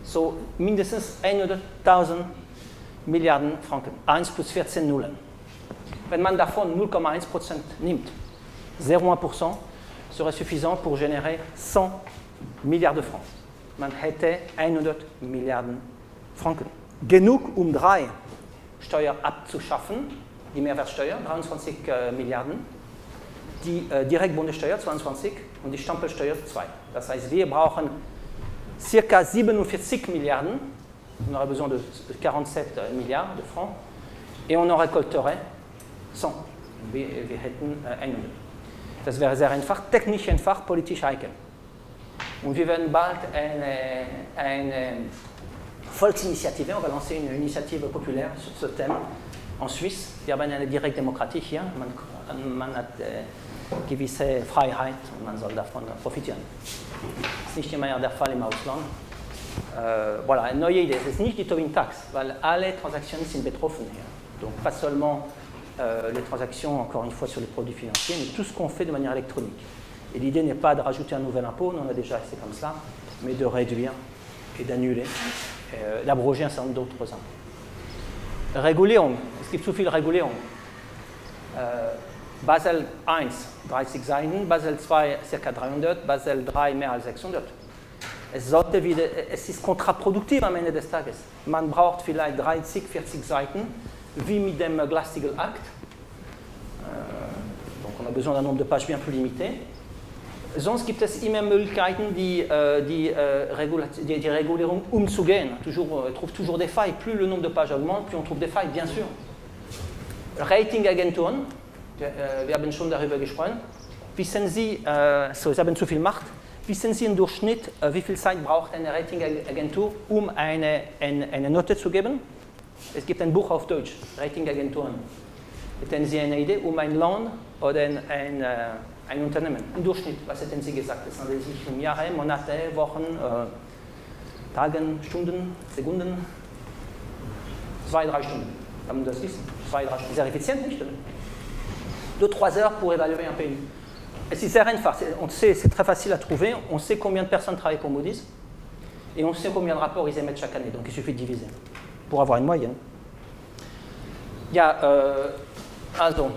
[SPEAKER 1] So mindestens 100.000 Milliarden Franken. 1 plus 14 Nullen. Wenn man davon 0,1% nimmt, 0,1% serait suffisant pour générer 100 Milliarden de Francs. Man hätte 100 Milliarden Franken. Genug, 3 Steuer abzuschaffen, die Mehrwertsteuer, 23 Milliarden, die Direktbundessteuer, 22 und die Stempelsteuer, 2. Das heißt, wir brauchen ca. 47 Milliarden, on aurait besoin de 47 Milliards de francs, et on en récolterait 100. Wir hätten 100. Das wäre sehr einfach, technisch einfach, politisch heikel. Und wir werden bald eine Volksinitiative, on va lancer une initiative populaire sur ce thème en Suisse. Wir haben eine Direktdemokratie hier, man hat gewisse Freiheit und man soll davon profitieren. Das ist nicht immer der Fall im Ausland. Voilà, eine neue Idee. Es ist nicht die Tobin-Tax, weil alle Transaktionen sind betroffen hier. Donc pas seulement les transactions, encore une fois, sur les produits financiers, mais tout ce qu'on fait de manière électronique. Et l'idée n'est pas de rajouter un nouvel impôt, on a déjà assez comme ça, mais de réduire et d'annuler, d'abroger un certain nombre d'autres impôts. Regulierung, es gibt zu viel Regulierung. Basel I, 30 Seiten, Basel II, ca. 300, Basel III, mehr als 600. Es ist kontraproduktiv am Ende des Tages. Man braucht vielleicht 30, 40 Seiten, wie mit dem Glass-Steagall-Act. Donc on a besoin d'un nombre de pages bien plus limité. Sonst gibt es immer Möglichkeiten, die Regulierung umzugehen. On trouve toujours des failles. Plus le nombre de pages augmente, plus on trouve des failles, bien sûr. Ratingagenturen, wir haben schon darüber gesprochen. Wissen Sie, Sie haben zu viel Macht. Wissen Sie im Durchschnitt, wie viel Zeit braucht eine Ratingagentur, um eine Note zu geben? Es gibt ein Buch auf Deutsch, Ratingagenturen. Hätten Sie eine Idee, um ein Land oder ein Unternehmen? Im Durchschnitt, was hätten Sie gesagt? Es handelt sich um Jahre, Monate, Wochen, Tagen, Stunden, Sekunden? 2-3 Stunden. Kann man das wissen? 2-3 Stunden. Sehr effizient, nicht? 2-3 heures pour évaluer un pays. Et c'est très einfach, on sait, c'est très facile à trouver, on sait combien de personnes travaillent pour Moody's et on sait combien de rapports ils émettent chaque année, donc il suffit de diviser pour avoir une moyenne. Ja, also,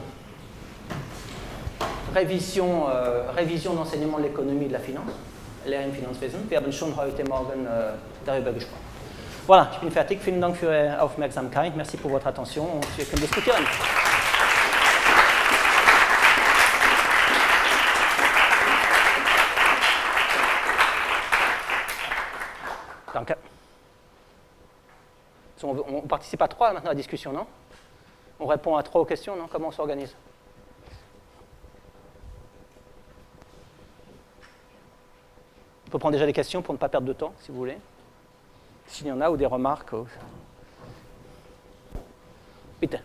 [SPEAKER 1] Revision d'enseignement de l'économie et de la Finance, Lehre im Finanzwesen. Wir haben schon heute Morgen darüber gesprochen. Voilà, ich bin fertig. Vielen Dank für Ihre Aufmerksamkeit. Merci pour votre attention und wir können diskutieren. Danke. On participe à 3 maintenant à la discussion, non? On répond à 3 aux questions, non? Comment on s'organise? On peut prendre déjà des questions pour ne pas perdre de temps, si vous voulez. S'il y en a, ou des remarques. Bitte.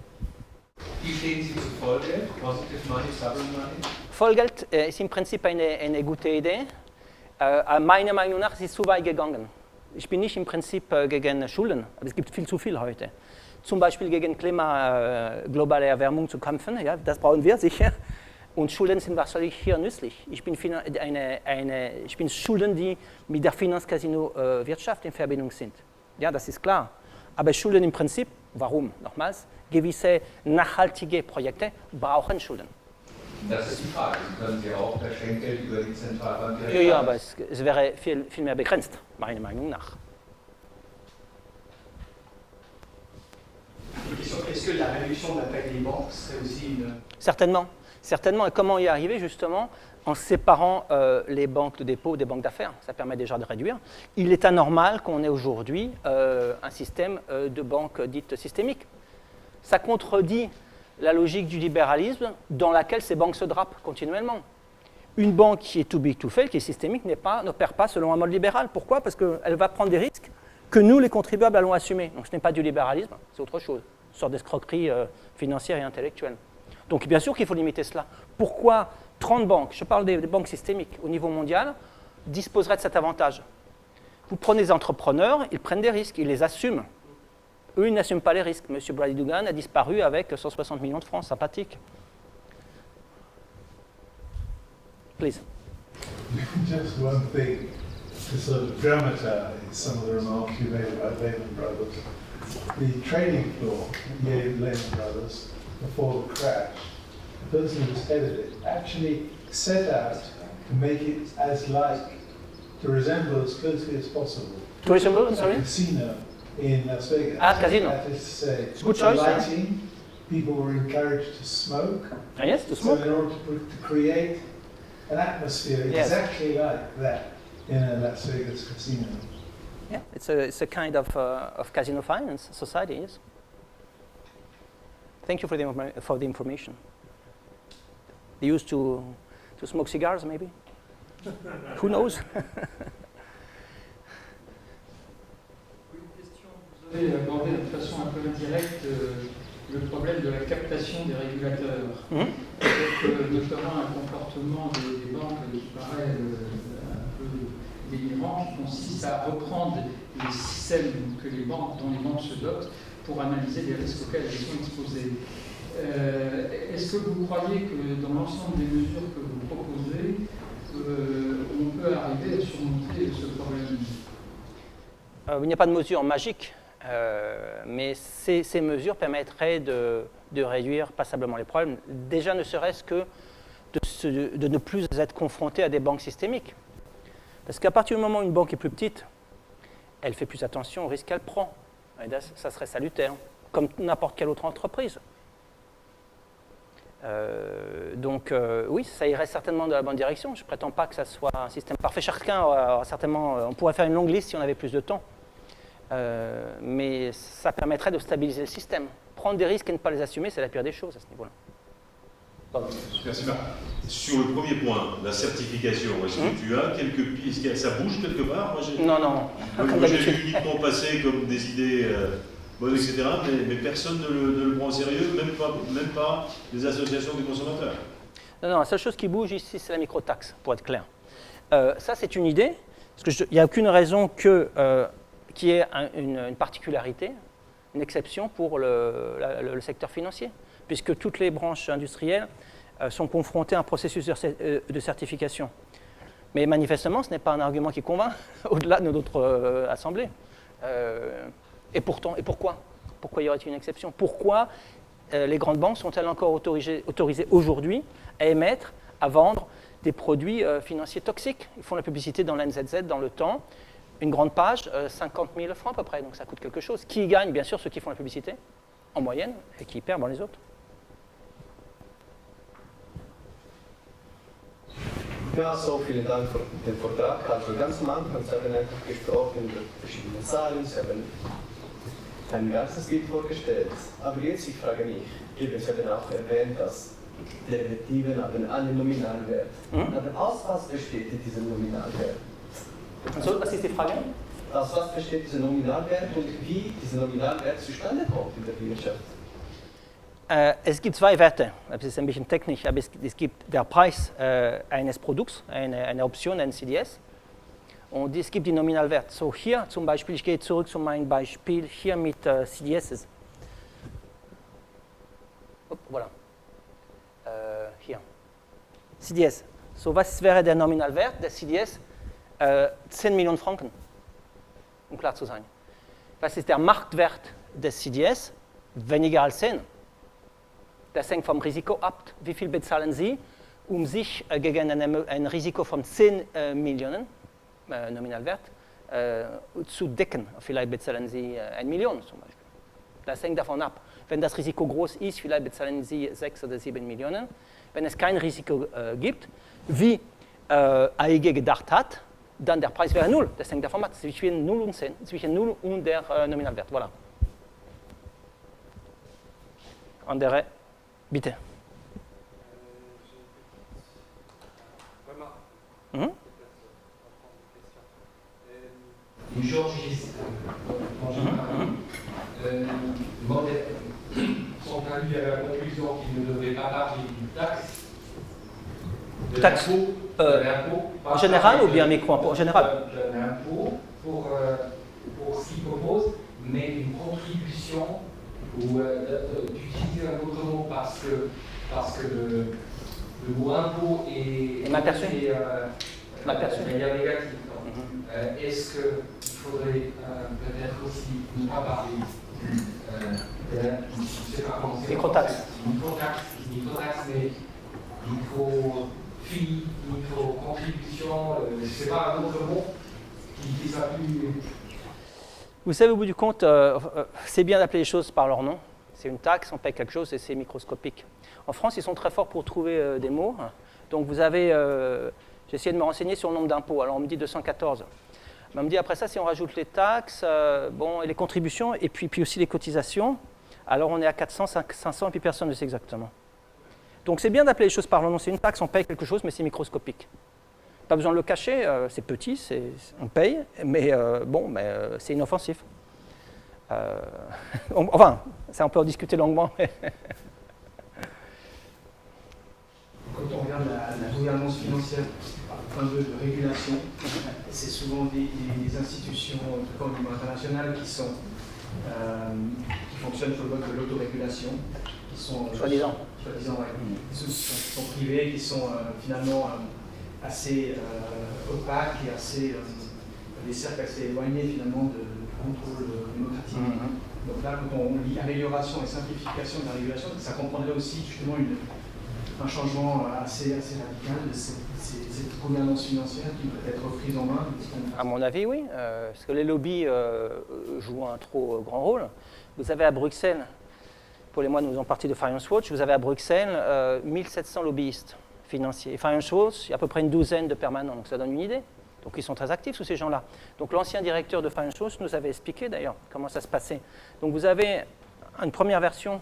[SPEAKER 3] Wie stehen Sie zu Vollgeld, Positive Money, Sovereign Money?
[SPEAKER 1] Vollgeld ist im Prinzip eine gute Idee. Meiner Meinung nach ist es zu weit gegangen. Ich bin nicht im Prinzip gegen Schulden, aber es gibt viel zu viel heute. Zum Beispiel gegen globale Erwärmung zu kämpfen, ja, das brauchen wir sicher. Und Schulden sind wahrscheinlich hier nützlich. Ich bin Schulden, die mit der Finanzcasino-Wirtschaft in Verbindung sind. Ja, das ist klar. Aber Schulden im Prinzip, warum? Nochmals, gewisse nachhaltige Projekte brauchen Schulden.
[SPEAKER 3] Das ist die Frage. Sie können sie auch per Schenkgeld über die Zentralbank direkt.
[SPEAKER 1] Ja, aber es wäre viel mehr begrenzt, meiner Meinung nach.
[SPEAKER 4] Est-ce que la réduction de la taille des banques serait aussi une...
[SPEAKER 1] Certainement. Certainement. Et comment y arriver, justement? En séparant les banques de dépôt des banques d'affaires. Ça permet déjà de réduire. Il est anormal qu'on ait aujourd'hui un système de banques dites systémiques. Ça contredit la logique du libéralisme dans laquelle ces banques se drapent continuellement. Une banque qui est too big to fail, qui est systémique, n'opère pas selon un mode libéral. Pourquoi? Parce qu'elle va prendre des risques que nous, les contribuables, allons assumer. Donc ce n'est pas du libéralisme, c'est autre chose. Une sorte d'escroquerie financière et intellectuelle. Donc bien sûr qu'il faut limiter cela. Pourquoi 30 banques, je parle des banques systémiques au niveau mondial, disposeraient de cet avantage? Vous prenez des entrepreneurs, ils prennent des risques, ils les assument. Eux, ils n'assument pas les risques. M. Brady Dougan a disparu avec 160 millions de francs, sympathique. Please.
[SPEAKER 5] Just one thing to sort of dramatize some of the remarks you made about Lehman Brothers. The trading floor, Lehman Brothers, before the crash, the person who was headed it actually set out to make it to resemble as closely as possible.
[SPEAKER 1] To resemble, sorry?
[SPEAKER 5] A casino in Las Vegas.
[SPEAKER 1] Casino.
[SPEAKER 5] That is to say,
[SPEAKER 1] Good choice.
[SPEAKER 5] lighting, people were encouraged to smoke.
[SPEAKER 1] Yes, to smoke.
[SPEAKER 5] So in order to create an atmosphere exactly like that in a Las Vegas casino.
[SPEAKER 1] Yeah, it's a kind of casino finance society, yes. Thank you for the information. They used to smoke cigars, maybe? Who knows?
[SPEAKER 6] Vous avez abordé de façon un peu indirecte le problème de la captation des régulateurs, avec notamment un comportement des banques qui paraît un peu délirant, qui consiste à reprendre les systèmes dont les banques se dotent pour analyser les risques auxquels elles sont exposées. Est-ce que vous croyez que dans l'ensemble des mesures que vous proposez, on peut arriver à surmonter ce problème?
[SPEAKER 1] Il n'y a pas de mesure magique. Mais ces mesures permettraient de réduire passablement les problèmes, déjà ne serait-ce que de ne plus être confronté à des banques systémiques. Parce qu'à partir du moment où une banque est plus petite, elle fait plus attention aux risques qu'elle prend. Et là, ça serait salutaire, comme n'importe quelle autre entreprise. Donc oui, ça irait certainement dans la bonne direction. Je ne prétends pas que ça soit un système parfait. Chacun aura certainement, on pourrait faire une longue liste si on avait plus de temps. Mais ça permettrait de stabiliser le système. Prendre des risques et ne pas les assumer, c'est la pire des choses à ce niveau-là.
[SPEAKER 2] Merci. Sur le premier point, la certification, est-ce que tu as quelques pistes? Est-ce que ça bouge quelque part?
[SPEAKER 1] Non.
[SPEAKER 2] Moi, j'ai vu uniquement passer comme des idées bonnes, etc., mais personne ne le prend au sérieux, même pas les associations des consommateurs.
[SPEAKER 1] Non, la seule chose qui bouge ici, c'est la microtaxe, pour être clair. Ça, c'est une idée, parce qu'il n'y a aucune raison qu'il y ait une particularité, une exception pour le secteur financier, puisque toutes les branches industrielles sont confrontées à un processus de certification. Mais manifestement, ce n'est pas un argument qui convainc, au-delà de notre assemblée. Et pourtant, et pourquoi? Pourquoi y aurait-il une exception? Pourquoi les grandes banques sont-elles encore autorisées aujourd'hui à émettre, à vendre des produits financiers toxiques? Ils font la publicité dans l'NZZ, dans le temps. Une grande page, 50 000 francs à peu près, donc ça coûte quelque chose. Qui gagne? Bien sûr, ceux qui font la publicité, en moyenne, et qui perdent les autres.
[SPEAKER 7] Ja, so vielen Dank für den Vortrag. Also ganz am Anfang, Sie haben einfach gesprochen über verschiedene Zahlen, Sie haben ein ganzes Bild vorgestellt. Aber jetzt, ich frage mich, Sie haben auch erwähnt, dass Derivativen haben einen Nominalwert. Aber aus was besteht dieser Nominalwert?
[SPEAKER 1] Also, was ist die Frage?
[SPEAKER 7] Aus was besteht dieser Nominalwert und wie dieser Nominalwert zustande kommt in der Wirtschaft?
[SPEAKER 1] Es gibt zwei Werte, das ist ein bisschen technisch, aber es gibt der Preis eines Produkts, eine Option, ein CDS, und es gibt den Nominalwert. So hier zum Beispiel, ich gehe zurück zu meinem Beispiel hier mit CDSs. Voilà. Hier. CDS. So, was wäre der Nominalwert des CDS? 10 Millionen Franken, um klar zu sein. Was ist der Marktwert des CDS? Weniger als 10. Das hängt vom Risiko ab. Wie viel bezahlen Sie, um sich gegen ein Risiko von 10 Millionen Nominalwert zu decken? Vielleicht bezahlen Sie 1 Million zum Beispiel. Das hängt davon ab. Wenn das Risiko groß ist, vielleicht bezahlen Sie 6 oder 7 Millionen. Wenn es kein Risiko gibt, wie AEG gedacht hat, dann der Preis wäre 0. Das hängt davon ab, zwischen 0 und 10, zwischen 0 und der Nominalwert. Voilà. Andere, bitte.
[SPEAKER 8] Une Georgiste, sont arrivés à la conclusion qu'ils ne devraient pas parler d'une taxe.
[SPEAKER 1] Taxe en général ou bien micro-impôt en général?
[SPEAKER 8] D'un impôt pour ce qu'ils proposent, mais une contribution ou d'utiliser un autre mot parce que le mot impôt est
[SPEAKER 1] mal perçu.
[SPEAKER 8] De manière négative. Est-ce qu'il faudrait peut-être aussi ne pas parler
[SPEAKER 1] microtaxe,
[SPEAKER 8] mais micro-fille, micro-contribution, je ne sais pas un autre mot qui s'appuie.
[SPEAKER 1] Vous savez, au bout du compte, c'est bien d'appeler les choses par leur nom. C'est une taxe, on paye quelque chose et c'est microscopique. En France, ils sont très forts pour trouver des mots. Donc vous avez, j'ai essayé de me renseigner sur le nombre d'impôts. Alors on me dit 214. On me dit après ça, si on rajoute les taxes, et les contributions, et puis aussi les cotisations, alors on est à 400, 500, et puis personne ne sait exactement. Donc c'est bien d'appeler les choses par leur nom. C'est une taxe, on paye quelque chose, mais c'est microscopique. Pas besoin de le cacher, c'est petit, on paye, mais c'est inoffensif. Enfin, ça on peut en discuter longuement.
[SPEAKER 4] Quand on regarde la gouvernance financière par point de vue de régulation, c'est souvent des institutions, en tout cas au niveau international, qui fonctionnent sur le mode de l'autorégulation, qui sont
[SPEAKER 1] soi-disant,
[SPEAKER 4] qui sont privées, qui sont finalement assez opaques et assez des cercles assez éloignés finalement du contrôle démocratique. Donc là, quand on lit amélioration et simplification de la régulation, ça comprendrait aussi justement un changement assez radical de cette gouvernance financière qui peut être reprise en main.
[SPEAKER 1] À mon avis, oui, parce que les lobbies jouent un trop grand rôle. Vous avez à Bruxelles, pour les mois nous faisons partie de Finance Watch, vous avez à Bruxelles 1700 lobbyistes financiers. Et Finance Watch, il y a à peu près une douzaine de permanents, donc ça donne une idée. Donc ils sont très actifs, tous ces gens-là. Donc l'ancien directeur de Finance Watch nous avait expliqué d'ailleurs comment ça se passait. Donc vous avez une première version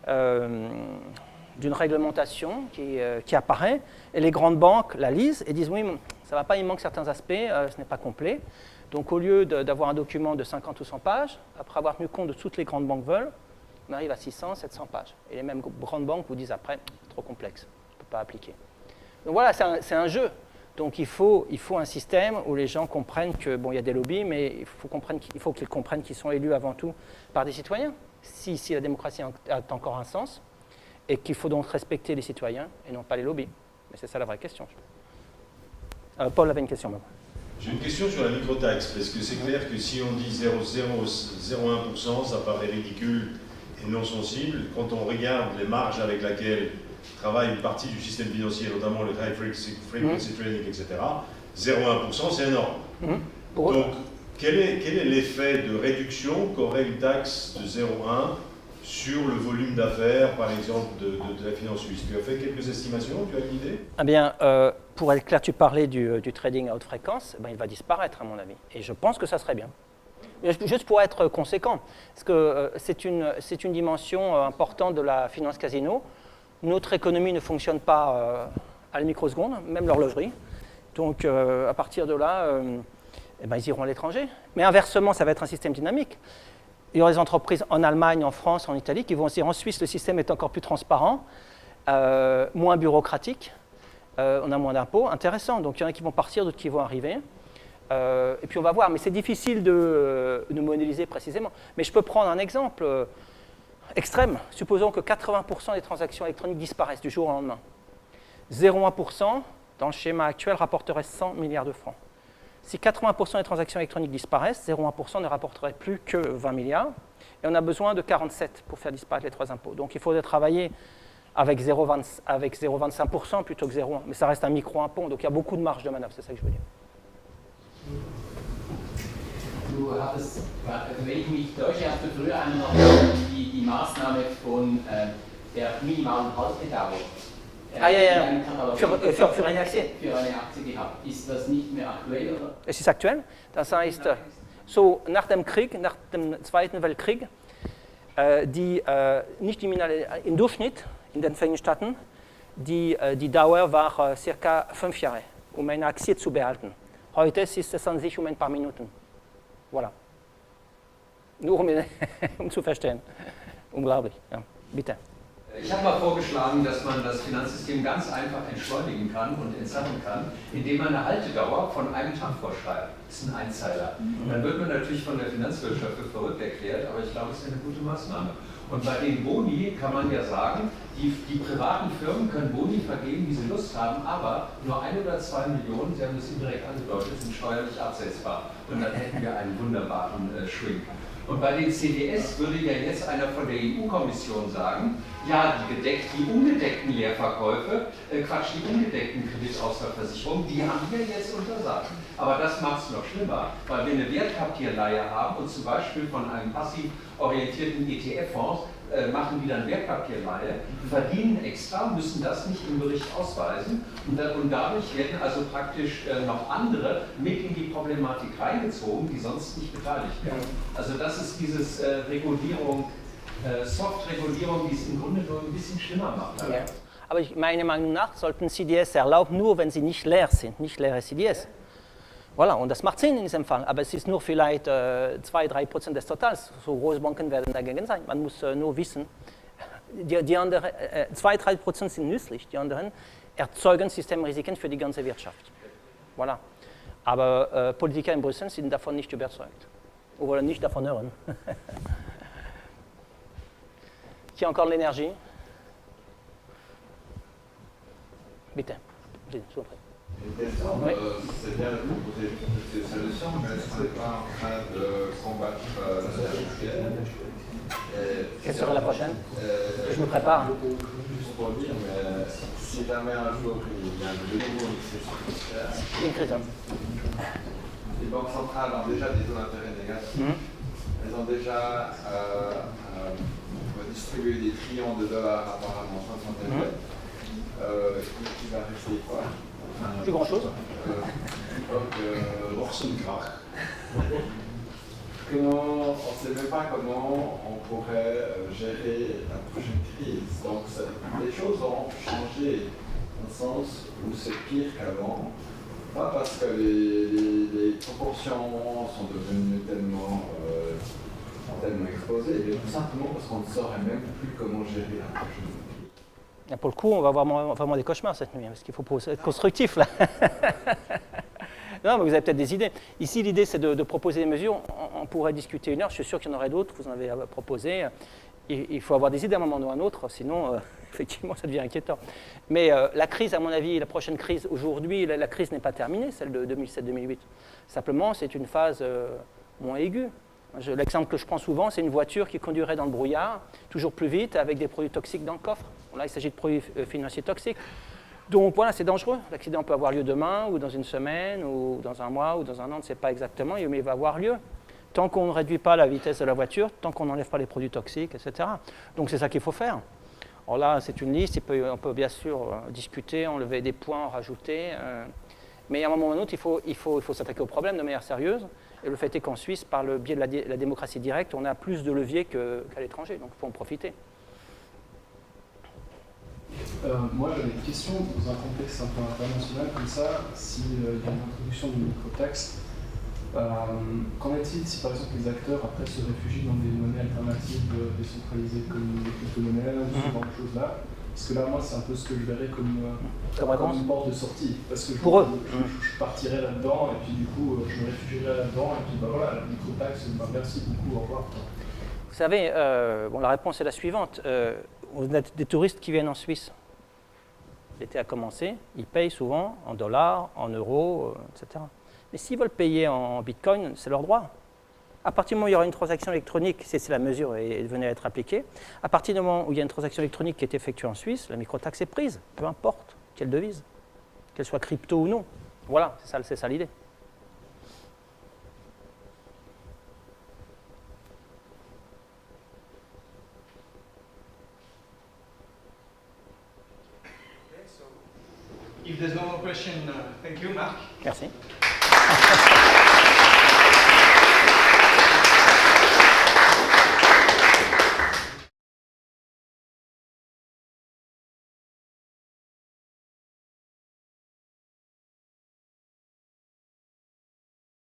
[SPEAKER 1] d'une réglementation qui apparaît, et les grandes banques la lisent et disent oui, ça ne va pas, il manque certains aspects, ce n'est pas complet. Donc au lieu d'avoir un document de 50 ou 100 pages, après avoir tenu compte de toutes les grandes banques veulent, on arrive à 600, 700 pages. Et les mêmes grandes banques vous disent après, trop complexe, on ne peut pas appliquer. Donc voilà, c'est un jeu. Donc il faut un système où les gens comprennent que, bon, il y a des lobbies, mais il faut qu'ils comprennent qu'ils sont élus avant tout par des citoyens, si la démocratie a encore un sens, et qu'il faut donc respecter les citoyens et non pas les lobbies. Mais c'est ça la vraie question. Paul avait une question maintenant.
[SPEAKER 2] J'ai une question sur la microtaxe, parce que c'est clair que si on dit 0,01%, ça paraît ridicule et non sensible. Quand on regarde les marges avec lesquelles travaille une partie du système financier, notamment le high frequency trading, etc., 0,1%, c'est énorme. Donc, quel est l'effet de réduction qu'aurait une taxe de 0,1 sur le volume d'affaires, par exemple, de la finance suisse? Tu as fait quelques estimations, tu as une idée?
[SPEAKER 1] Eh bien, pour être clair, tu parlais du trading à haute fréquence, il va disparaître à mon avis. Et je pense que ça serait bien. Juste pour être conséquent, parce que c'est une dimension importante de la finance casino. Notre économie ne fonctionne pas à la microseconde, même l'horlogerie. Donc, à partir de là, ils iront à l'étranger. Mais inversement, ça va être un système dynamique. Il y aura des entreprises en Allemagne, en France, en Italie qui vont se dire en Suisse, le système est encore plus transparent, moins bureaucratique, on a moins d'impôts, intéressant. Donc, il y en a qui vont partir, d'autres qui vont arriver. Et puis, on va voir. Mais c'est difficile de modéliser précisément. Mais je peux prendre un exemple extrême. Supposons que 80% des transactions électroniques disparaissent du jour au lendemain. 0,1% dans le schéma actuel rapporterait 100 milliards de francs. Si 80% des transactions électroniques disparaissent, 0,1% ne rapporterait plus que 20 milliards. Et on a besoin de 47 pour faire disparaître les trois impôts. Donc il faudrait travailler avec 0,25% plutôt que 0,1. Mais ça reste un micro-impôt, donc il y a beaucoup de marge de manœuvre, c'est ça que je veux dire.
[SPEAKER 9] Du hattest, wenn ich mich täusche, hast du früher noch die Maßnahme von der minimalen Haltedauer
[SPEAKER 1] für eine Aktie
[SPEAKER 9] gehabt. Ist das nicht mehr aktuell? Oder?
[SPEAKER 1] Es ist aktuell. Das heißt, so nach dem Krieg, nach dem Zweiten Weltkrieg, nicht die minimale, im Durchschnitt in den Vereinigten Staaten, die Dauer war circa 5 Jahre, um eine Aktie zu behalten. Heute ist es sich um ein paar Minuten. Voilà. Nur um zu verstehen. Unglaublich. Ja. Bitte.
[SPEAKER 3] Ich habe mal vorgeschlagen, dass man das Finanzsystem ganz einfach entschleunigen kann und entsachen kann, indem man eine Haltedauer von einem Tag vorschreibt. Das ist ein Einzeiler. Dann wird man natürlich von der Finanzwirtschaft für verrückt erklärt, aber ich glaube, es ist eine gute Maßnahme. Und bei den Boni kann man ja sagen, die privaten Firmen können Boni vergeben, wie sie Lust haben, aber nur 1 oder 2 Millionen, Sie haben das indirekt angedeutet, sind steuerlich absetzbar. Und dann hätten wir einen wunderbaren Shrink. Und bei den CDS würde ja jetzt einer von der EU-Kommission sagen, ja, die ungedeckten Leerverkäufe, die ungedeckten Kreditausfallversicherungen, die haben wir jetzt untersagt. Aber das macht es noch schlimmer, weil wir eine Wertpapierleihe haben und zum Beispiel von einem passiv orientierten ETF-Fonds machen die dann Wertpapierleihe, verdienen extra, müssen das nicht im Bericht ausweisen und dadurch werden also praktisch noch andere mit in die Problematik reingezogen, die sonst nicht beteiligt werden. Also das ist dieses Regulierung, Soft-Regulierung, die es im Grunde nur ein bisschen schlimmer macht.
[SPEAKER 1] Yeah. Aber meiner Meinung nach sollten CDS erlaubt, nur wenn sie nicht leer sind, nicht leere CDS. Voilà, und das macht Sinn in diesem Fall, aber es ist nur vielleicht 2-3% des Totals. So Großbanken werden dagegen sein. Man muss nur wissen, die anderen 2-3% sind nützlich, die anderen erzeugen Systemrisiken für die ganze Wirtschaft. Voilà. Aber Politiker in Brüssel sind davon nicht überzeugt. Ou wollen nicht davon hören. Qui a encore de l'énergie? Bitte.
[SPEAKER 10] Une question,
[SPEAKER 1] oui.
[SPEAKER 10] C'est bien de proposer des solutions, mais est-ce qu'on n'est pas en train de combattre la industrielle?
[SPEAKER 1] Quelle serait la prochaine? Je me prépare.
[SPEAKER 10] Juste pour dire, mais si jamais un jour il y a de nouveau une crise, les banques centrales ont déjà des taux d'intérêt négatifs, elles ont déjà distribué des trillions de dollars apparemment sans intérêt. Il va rester quoi?
[SPEAKER 1] Plus grand chose.
[SPEAKER 10] On ne sait même pas comment on pourrait gérer la prochaine crise. Donc les choses ont changé dans le sens où c'est pire qu'avant. Pas parce que les proportions sont devenues tellement exposées, mais tout simplement parce qu'on ne saurait même plus comment gérer la prochaine crise.
[SPEAKER 1] Pour le coup, on va avoir vraiment des cauchemars cette nuit, parce qu'il faut être constructif là. Non, mais vous avez peut-être des idées. Ici, l'idée, c'est de proposer des mesures. On pourrait discuter une heure. Je suis sûr qu'il y en aurait d'autres. Vous en avez proposé. Il faut avoir des idées à un moment ou à un autre. Sinon, effectivement, ça devient inquiétant. Mais la crise, à mon avis, la prochaine crise, aujourd'hui, la crise n'est pas terminée, celle de 2007-2008. Simplement, c'est une phase moins aiguë. L'exemple que je prends souvent, c'est une voiture qui conduirait dans le brouillard, toujours plus vite, avec des produits toxiques dans le coffre. Là, il s'agit de produits financiers toxiques. Donc voilà, c'est dangereux. L'accident peut avoir lieu demain, ou dans une semaine, ou dans un mois, ou dans un an, on ne sait pas exactement, mais il va avoir lieu. Tant qu'on ne réduit pas la vitesse de la voiture, tant qu'on n'enlève pas les produits toxiques, etc. Donc c'est ça qu'il faut faire. Alors là, c'est une liste, on peut bien sûr discuter, enlever des points, en rajouter. Mais à un moment ou à un autre, il faut s'attaquer au problème de manière sérieuse. Et le fait est qu'en Suisse, par le biais de la démocratie directe, on a plus de leviers qu'à l'étranger, donc il faut en profiter.
[SPEAKER 11] Moi, j'avais une question dans un contexte un peu international comme ça, s'il y a une introduction d'une microtaxe, qu'en est-il si par exemple les acteurs après se réfugient dans des monnaies alternatives décentralisées comme les crypto-monnaies ou ce genre de choses-là? Parce que là, moi, c'est un peu ce que je verrais comme une porte de sortie. Parce que je partirais là-dedans et puis du coup, je me réfugierais là-dedans et puis bah voilà, la microtaxe, bah, merci beaucoup, au revoir.
[SPEAKER 1] Vous savez, la réponse est la suivante. On a des touristes qui viennent en Suisse. L'été a commencé, ils payent souvent en dollars, en euros, etc. Mais s'ils veulent payer en bitcoin, c'est leur droit. À partir du moment où il y aura une transaction électronique, si la mesure est venue à être appliquée, à partir du moment où il y a une transaction électronique qui est effectuée en Suisse, la microtaxe est prise, peu importe quelle devise, qu'elle soit crypto ou non. Voilà, c'est ça l'idée.
[SPEAKER 4] If there's no more question, thank you, Marc.
[SPEAKER 1] Merci.